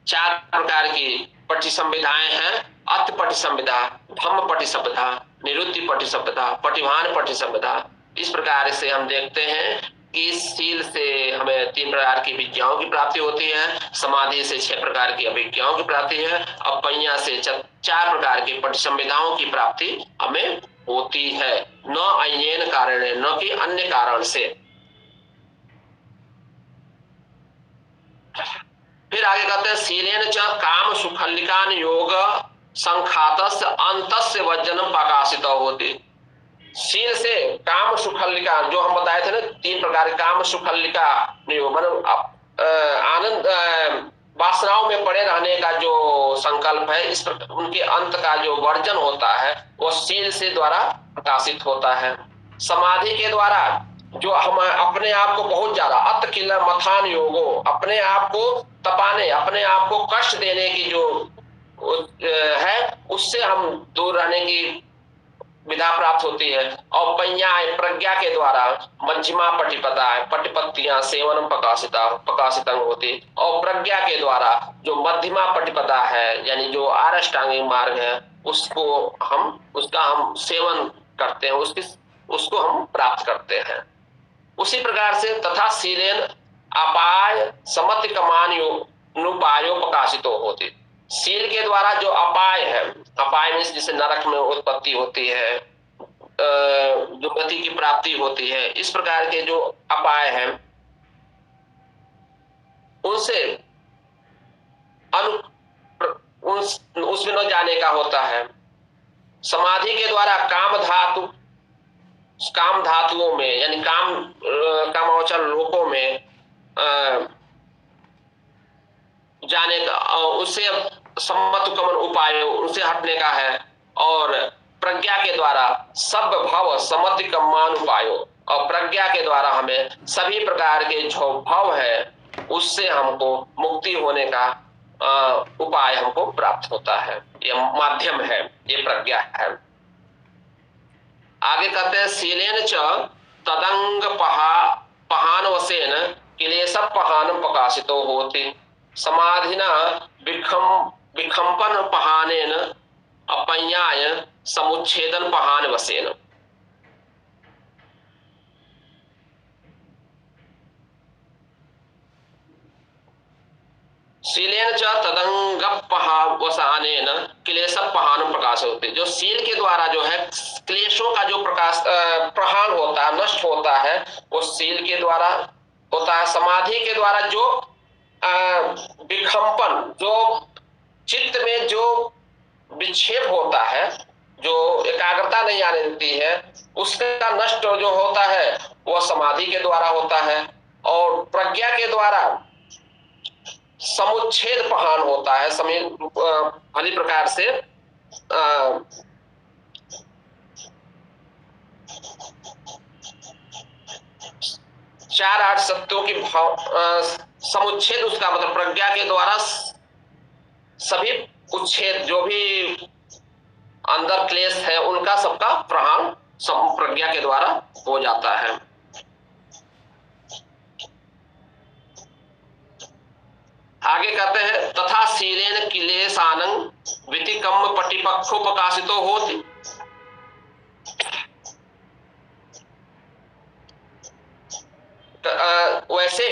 4 प्रकार की पटि संविधाएं हैं, अथ पटि संविदा, धम्म पटि संविदा, निरुद्धि पटि संविदा, पटिभान पटि संविदा। इस प्रकार से हम देखते हैं कि शील से हमें 3 प्रकार की विद्याओं की प्राप्ति होती है, समाधि से 6 प्रकार की अभिज्ञाओं की प्राप्ति है, और पंया से 4 प्रकार की पटि संविदाओं की प्राप्ति हमें होती है, न अन्येन कारण, न कि अन्य कारण से। फिर आगे कहते हैं शीलेन च काम सुखलिकान योग संखातस्य अंतस्य वज्जनम प्रकाशित होती। शील से काम सुखलिका, जो हम बताए थे ना 3 प्रकार काम सुखलिका योग, मतलब आनंद वासनाओं में पड़े रहने का जो संकल्प है, इस उनके अंत का जो वर्जन होता है वो शील से द्वारा प्रकाशित होता है। समाधि के द्वारा जो हम अपने आप को बहुत ज्यादा अत किल मथान योगो, अपने आप को तपाने, अपने आप को कष्ट देने की जो है, उससे हम दूर रहने की विधा प्राप्त होती है। और पंया प्रज्ञा के द्वारा मध्यमा पटिपदा पटिपत्तियां सेवनम प्रकाशिता होती, और प्रज्ञा के द्वारा जो मध्यमा पटिपदा है, यानी जो आष्टांगिक मार्ग है, उसका हम सेवन करते हैं, उसको हम प्राप्त करते हैं। उसी प्रकार से तथा शीलेन अपाय समति कमान नुपायो प्रकाशितो होती। शील के द्वारा जो अपाय है, अपाय में जिसे नरक में उत्पत्ति होती है, जो गति की प्राप्ति होती है, इस प्रकार के जो अपाय हैं उनसे उसमें न जाने का होता है। समाधि के द्वारा काम धातुओं में, यानी कामावचर लोकों में जाने का, उससे सम्मत कमन उपाय उनसे हटने का है। और प्रज्ञा के द्वारा सब भव सम्मति कमान उपायो, और प्रज्ञा के द्वारा हमें सभी प्रकार के जो भव है उससे हमको मुक्ति होने का उपाय हमको प्राप्त होता है। ये माध्यम है, ये प्रज्ञा है। आगे कहते हैं शीलेन च तदंग पहान वसेन क्लेश पहान प्रकाशितो होती। समाधिना विखंपन पहानेन अपन्याय समुच्छेदन पहान वसेन। शीलेन च तदंग वसानेन क्लेश पहान प्रकाश होते। जो शील के द्वारा जो है क्लेशों का जो प्रकाश प्रहान होता है, नष्ट होता है, वो शील के द्वारा होता है। समाधि के द्वारा जो विखंपन, जो चित्त में जो विक्षेप होता है, जो एकाग्रता नहीं आने देती है, उसका नष्ट जो होता है वह समाधि के द्वारा होता है। और प्रज्ञा के द्वारा समुच्छेद पहान होता है, भली प्रकार से 4-8 सत्यों की समुच्छेद, उसका मतलब प्रज्ञा के द्वारा सभी उच्छेद, जो भी अंदर क्लेश है उनका सबका प्रहार प्रज्ञा के द्वारा हो जाता है। आगे कहते हैं तथा शीलेन क्लेशानं वितिकम्म पटिपक्षो प्रकाशितो होति। वैसे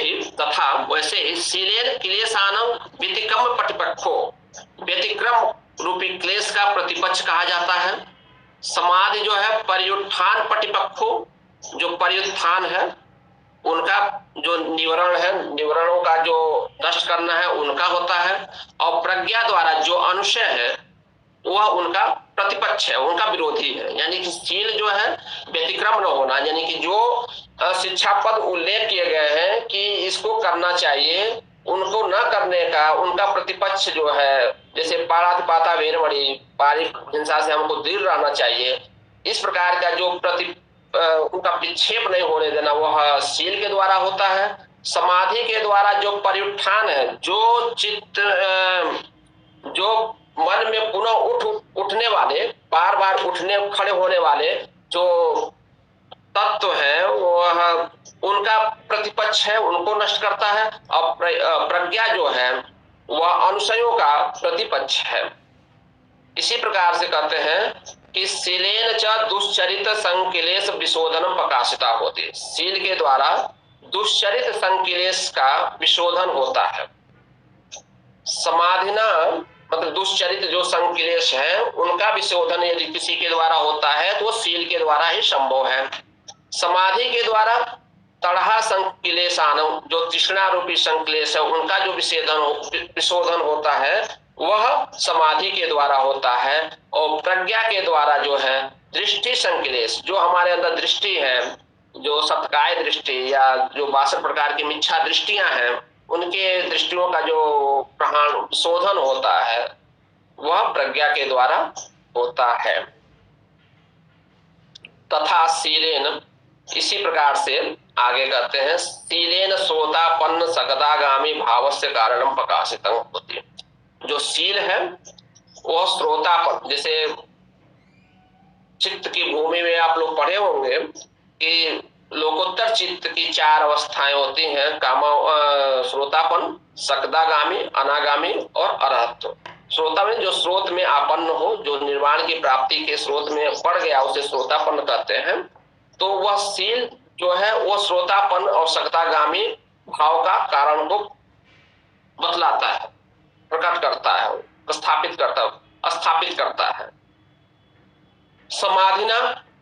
ही शीलेन क्लेशानं वितिकम्म पटिपक्षो को व्यतिक्रम रूपी क्लेश का प्रतिपक्ष कहा जाता है। समाधि जो है परियुत्थान प्रतिपक्षो, जो परियुत्थान है उनका जो निवारण है, निवारणों का जो नष्ट करना है उनका होता है, और प्रज्ञा द्वारा जो अनुशय है वह उनका प्रतिपक्ष है, उनका विरोधी है। यानी कि शील जो है व्यतिक्रम न होना, यानी कि जो शिक्षापद उल्लेख किए गए हैं कि इसको करना चाहिए, उनको न करने का उनका प्रतिपक्ष जो है, जैसे पाणातिपाता वेरमणि, पारिक हिंसा से हमको दूर रहना चाहिए, इस प्रकार का जो उनका विक्षेप नहीं होने देना, वह शील के द्वारा होता है। समाधि के द्वारा जो परिउत्थान है, जो चित्त जो मन में पुनः उठने वाले, बार बार उठने खड़े होने वाले जो तत्व है, वह उनका प्रतिपक्ष है, उनको नष्ट करता है। और प्रज्ञा जो है वह अनुशयों का प्रतिपक्ष है। इसी प्रकार से कहते हैं कि शीलेन च दुश्चरित संकिलेश विशोधनम प्रकाशिता होती है। शील के द्वारा दुश्चरित संकिलेश का विशोधन होता है। समाधिना मतलब दुश्चरित जो संकिलेश है उनका विशोधन यदि किसी के द्वारा होता है तो शील के द्वारा ही संभव है। समाधि के द्वारा तड़हा संकिलेशान, जो तृष्णा रूपी संकिलेश है, उनका जो विशोधन होता है वह समाधि के द्वारा होता है। और प्रज्ञा के द्वारा जो है दृष्टि संकिलेश, जो हमारे अंदर दृष्टि है, जो सत्काय दृष्टि या जो 62 प्रकार की मिथ्या दृष्टियां हैं, उनके दृष्टियों का जो प्रहाण शोधन होता है वह प्रज्ञा के द्वारा होता है। तथा शीलेन, इसी प्रकार से आगे कहते हैं, शीलेन श्रोतापन्न सकदागामी भाव से कारणम प्रकाशितम होती है। जो शील है वह श्रोतापन, जैसे चित्त की भूमि में आप लोग पढ़े होंगे कि लोकोत्तर चित्त की 4 अवस्थाएं होती हैं, कामा, श्रोतापन, सकदागामी, अनागामी और अरहत्व। श्रोता में जो स्रोत में आपन्न हो, जो निर्वाण की प्राप्ति के स्रोत में पड़ गया, उसे श्रोतापन कहते हैं। तो वह शील जो है वो श्रोतापन और सकदागामी भाव का कारण को बतलाता है, प्रकट करता है, स्थापित करता है। समाधिना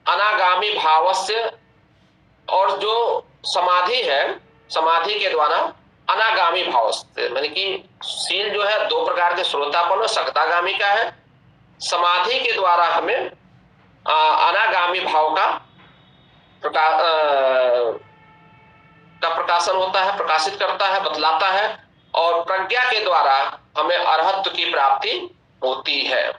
अनागामी भाव से, और जो समाधि है, समाधि के द्वारा अनागामी भाव से, यानी कि शील जो है 2 प्रकार के श्रोतापन और सकदागामी का है। समाधि के द्वारा हमें अनागामी भाव का प्रकाशन होता है, प्रकाशित करता है, बतलाता है। और प्रज्ञा के द्वारा हमें अरहत्व की प्राप्ति होती है।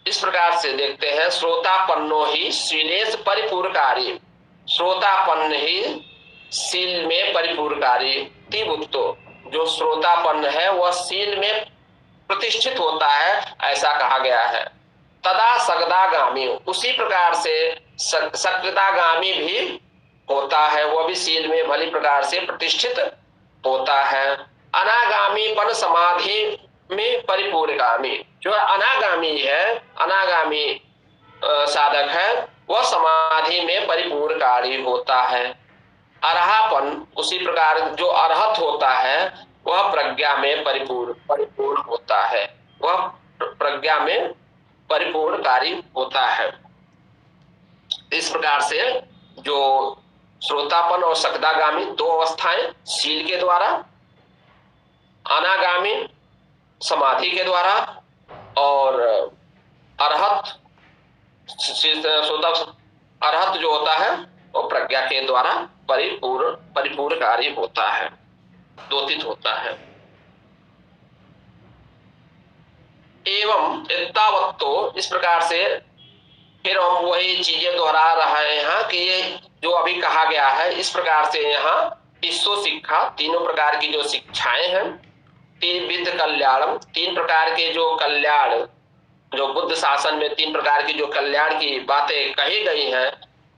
इस प्रकार से देखते हैं, श्रोतापन्नो ही शीलेश परिपूर्णकारी, श्रोतापन्न ही शील में परिपूर्णकारी। तिबुत्तो, जो श्रोतापन्न है वह शील में प्रतिष्ठित होता है, ऐसा कहा गया है। तदा सकदागामी, उसी प्रकार से सकदागामी भी होता है, वह भी शील में भली प्रकार से प्रतिष्ठित होता है। अनागामीपन समाधि में परिपूर्णगामी, जो अनागामी है, अनागामी साधक है, वह समाधि में परिपूर्णकारी होता है। अरहापन, उसी प्रकार जो अरहत होता है वह प्रज्ञा में परिपूर्ण होता है, वह प्रज्ञा में परिपूर्णकारी होता है। इस प्रकार से जो श्रोतापन और सकदागामी 2 अवस्थाएं, शील के द्वारा, अनागामी समाधि के द्वारा, और अरहत अरहत जो होता है वो प्रज्ञा के द्वारा परिपूर्णकारी होता है, द्योतित होता है। एवं एतावत्तो, इस प्रकार से फिर हम वही चीजें दोहरा रहे हैं यहाँ कि ये जो अभी कहा गया है, इस प्रकार से यहाँ ईश्व शिक्षा, 3 प्रकार की जो शिक्षाएं हैं, 3 विध कल्याणम, 3 प्रकार के जो कल्याण, जो बुद्ध शासन में 3 प्रकार की जो कल्याण की बातें कही गई हैं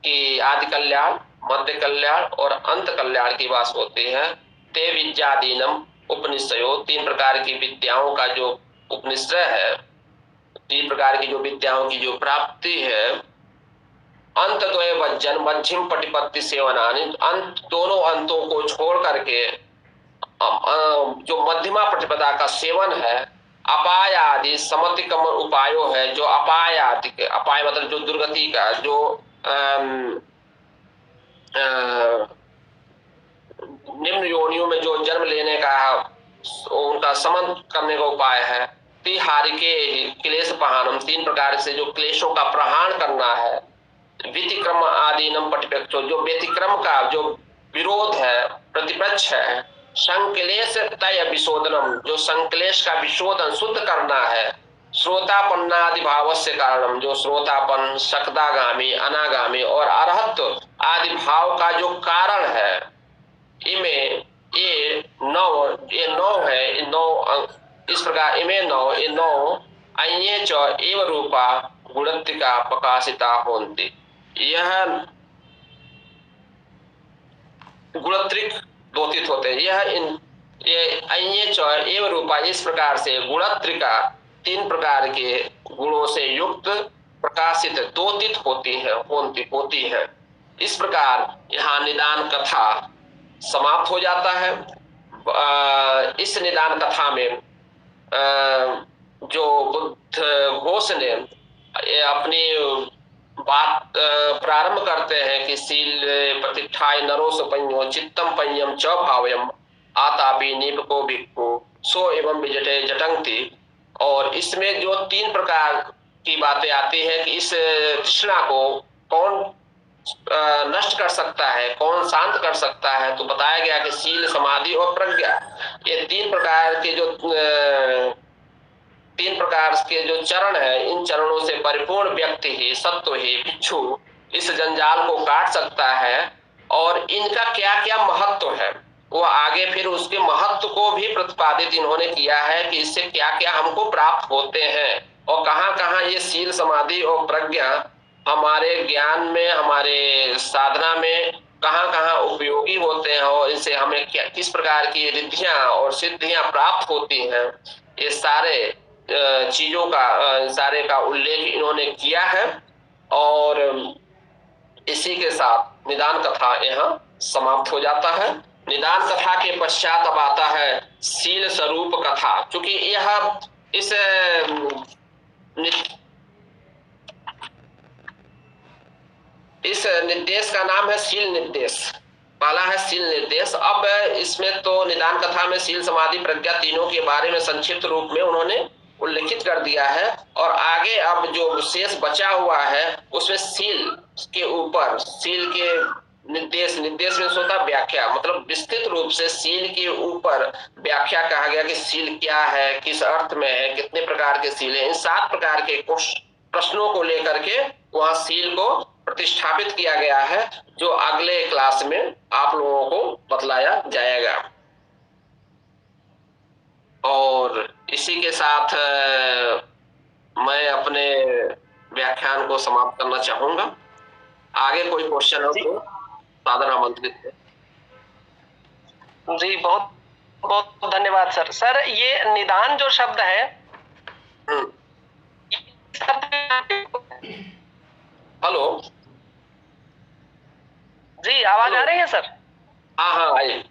कि आदि कल्याण, मध्य कल्याण और अंत कल्याण की बात होती है। ते विद्यादीनम उपनिषयो, 3 प्रकार की विद्याओं का जो उपनिषय है, 3 प्रकार की जो विद्याओं की जो प्राप्ति है। अंत द्वय वज्जन मध्यम पटिपत्ति सेवनानि, अंत दोनों अंतों को छोड़ करके जो मध्यमा प्रतिपदा का सेवन है, अपाय आदि समतिक्रमण उपायों है, जो अपाय आदि के, अपाय मतलब जो दुर्गति का, जो निम्न योनियों में जो जन्म लेने का उनका समन करने का उपाय है। तिहारिके क्लेश पहानम, 3 प्रकार से जो क्लेशों का प्रहार करना है। व्यतिक्रम आदीनम पटिपेक्षो, जो व्यतिक्रम का जो विरोध है, प्रतिपक्ष है। संक्लेश तय विशोधनम, जो संक्लेश का विशोधन शुद्ध करना है। श्रोतापन्नादि भाव से कारणम, जो श्रोतापन, सकदागामी, अनागामी और अरहत आदि भाव का जो कारण है। इमे ये 9 है, 9 इस प्रकार इमे 9 अन्ये च एव रूपा गुणत्रिका प्रकाशिता होन्ति। यह गुणत्रिक द्योतित होते हैं। ये अन्ये च एव रूपा, इस प्रकार से गुणत्रिका 3 प्रकार के गुणों से युक्त प्रकाशित द्योतित होती है। इस प्रकार यहाँ निदान कथा समाप्त हो जाता है। इस निदान कथा में जो बुद्ध घोष ने अपनी बात प्रारंभ करते हैं कि सील प्रतिष्ठाय नरोस पंयो चित्तम पंयम च भावयम आतापि नीपको भिक्खु सो एवं विजटे जटंगति। और इसमें जो 3 प्रकार की बातें आती है कि इस तृष्णा को कौन नष्ट कर सकता है, कौन शांत कर सकता है, तो बताया गया कि शील, समाधि और प्रज्ञा, ये 3 प्रकार के जो 3 प्रकार के जो चरण है, इन चरणों से परिपूर्ण व्यक्ति ही, सत्व ही, भिक्षु इस जंजाल को काट सकता है। और इनका क्या क्या महत्व है, वो आगे फिर उसके महत्व को भी प्रतिपादित इन्होंने किया है कि इससे क्या क्या हमको प्राप्त होते हैं और कहाँ कहाँ ये शील, समाधि और प्रज्ञा हमारे ज्ञान में, हमारे साधना में कहाँ कहाँ उपयोगी होते हैं और इनसे हमें क्या किस प्रकार की रिद्धियां और सिद्धियां प्राप्त होती हैं। ये सारे चीजों का, सारे का उल्लेख इन्होंने किया है। और इसी के साथ निदान कथा यहाँ समाप्त हो जाता है। निदान कथा के पश्चात अब आता है शील स्वरूप कथा। क्योंकि यह इस निर्देश का नाम है शील निर्देश। पहला है शील निर्देश। अब इसमें तो निदान कथा में शील, समाधि, प्रज्ञा तीनों के बारे में संक्षिप्त रूप में उन्होंने उल्लेखित कर दिया है। और आगे अब जो शेष बचा हुआ है उसमें शील के ऊपर, शील के निर्देश में सोता व्याख्या, मतलब विस्तृत रूप से शील के ऊपर व्याख्या कहा गया कि शील क्या है, किस अर्थ में है, कितने प्रकार के शील है। इन 7 प्रकार के प्रश्नों को लेकर के वहां शील को प्रतिष्ठापित किया गया है, जो अगले क्लास में आप लोगों को बतलाया जाएगा। और इसी के साथ मैं अपने व्याख्यान को समाप्त करना चाहूंगा। आगे कोई क्वेश्चन हो तो सादर आमंत्रित है।
जी, बहुत बहुत धन्यवाद सर। सर, ये निदान जो शब्द है,
हेलो
जी, आवाज आ रही है सर?
हाँ आई।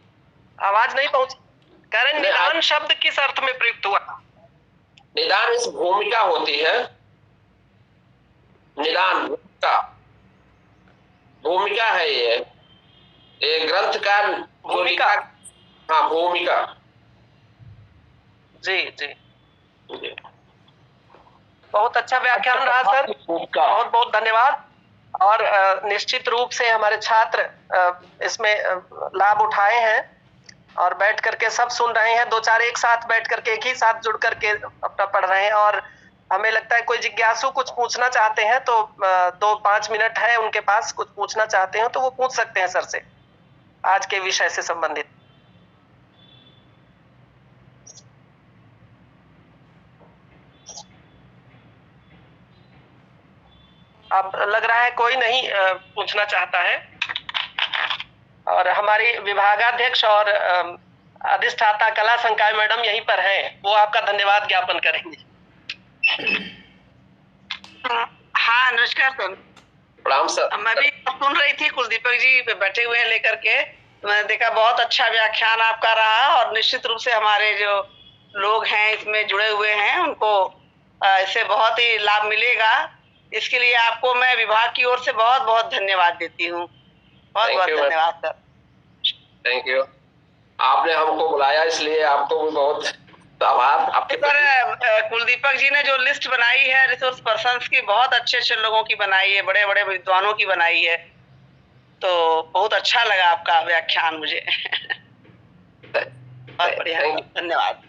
आवाज नहीं पहुंची। कह रहे निदान शब्द किस अर्थ में प्रयुक्त हुआ?
निदान इस भूमिका होती है। निदान भूमिका है ये ग्रंथ का
भूमिका।
हाँ, भूमिका।
जी जी, बहुत अच्छा व्याख्यान रहा सर, बहुत बहुत धन्यवाद। और निश्चित रूप से हमारे छात्र इसमें लाभ उठाए हैं और बैठ करके सब सुन रहे हैं। 2-4 एक साथ बैठ करके, एक ही साथ जुड़ करके अपना पढ़ रहे हैं। और हमें लगता है कोई जिज्ञासु कुछ पूछना चाहते हैं तो 2-5 मिनट है उनके पास, कुछ पूछना चाहते हैं तो वो पूछ सकते हैं सर से आज के विषय से संबंधित। अब लग रहा है कोई नहीं पूछना चाहता है। और हमारी विभागाध्यक्ष और अधिष्ठाता कला संकाय मैडम यहीं पर हैं, वो आपका धन्यवाद ज्ञापन करेंगे।
हाँ, नमस्कार सर।
प्रणाम सर।
मैं भी सुन रही थी, कुलदीपक जी बैठे हुए हैं लेकर के, मैंने देखा बहुत अच्छा व्याख्यान आपका रहा और निश्चित रूप से हमारे जो लोग हैं इसमें जुड़े हुए हैं उनको इससे बहुत ही लाभ मिलेगा। इसके लिए आपको मैं विभाग की ओर से बहुत बहुत धन्यवाद देती हूँ। बहुत बहुत धन्यवाद सर।
Thank you. आपने हमको बुलाया इसलिए आपको भी बहुत आभार। आपके
सर कुलदीपक जी ने जो लिस्ट बनाई है रिसोर्स पर्संस की, बहुत अच्छे अच्छे लोगों की बनाई है, बड़े बड़े विद्वानों की बनाई है, तो बहुत अच्छा लगा आपका व्याख्यान मुझे। बहुत बढ़िया, धन्यवाद।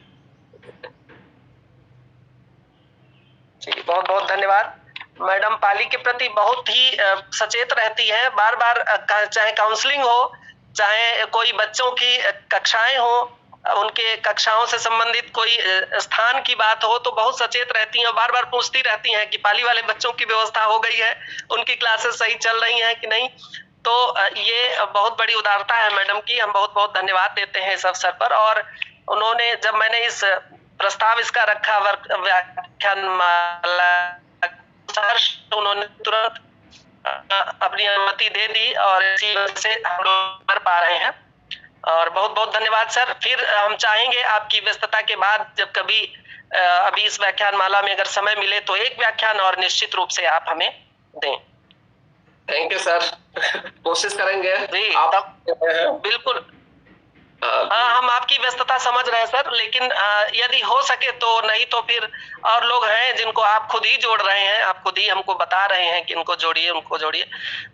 बहुत बहुत धन्यवाद। मैडम पाली के प्रति बहुत ही सचेत रहती हैं। बार बार चाहे काउंसलिंग हो, चाहे कोई बच्चों की कक्षाएं हो, उनके कक्षाओं से संबंधित कोई स्थान की बात हो, तो बहुत सचेत रहती हैं और बार बार पूछती रहती हैं कि पाली वाले बच्चों की व्यवस्था हो गई है, उनकी क्लासेस सही चल रही हैं कि नहीं। तो ये बहुत बड़ी उदारता है मैडम की। हम बहुत बहुत धन्यवाद देते हैं इस अवसर पर। और उन्होंने, जब मैंने इस प्रस्ताव इसका रखा व्याख्यान माला, उन्होंने तुरंत अपनी अनुमति दे दी और इसी वजह से हम लोग कर पा रहे हैं। और बहुत बहुत धन्यवाद सर। फिर हम चाहेंगे आपकी व्यस्तता के बाद जब कभी अभी इस व्याख्यान माला में अगर समय मिले तो एक व्याख्यान और निश्चित रूप से आप हमें दें।
Thank you sir. कोशिश करेंगे
जी।
आप
बिल्कुल। हाँ, हम आपकी व्यस्तता समझ रहे हैं सर, लेकिन यदि हो सके तो, नहीं तो फिर और लोग हैं जिनको आप खुद ही जोड़ रहे हैं, आप खुद ही हमको बता रहे हैं कि इनको जोड़िए, उनको जोड़िए,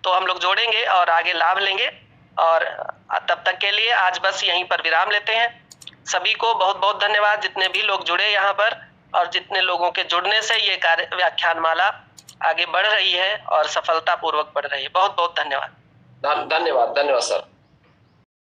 तो हम लोग जोड़ेंगे और आगे लाभ लेंगे। और तब तक के लिए आज बस यहीं पर विराम लेते हैं। सभी को बहुत बहुत धन्यवाद, जितने भी लोग जुड़े यहाँ पर, और जितने लोगों के जुड़ने से ये कार्य व्याख्यान माला आगे बढ़ रही है और सफलता पूर्वक बढ़ रही है। बहुत बहुत धन्यवाद।
धन्यवाद सर।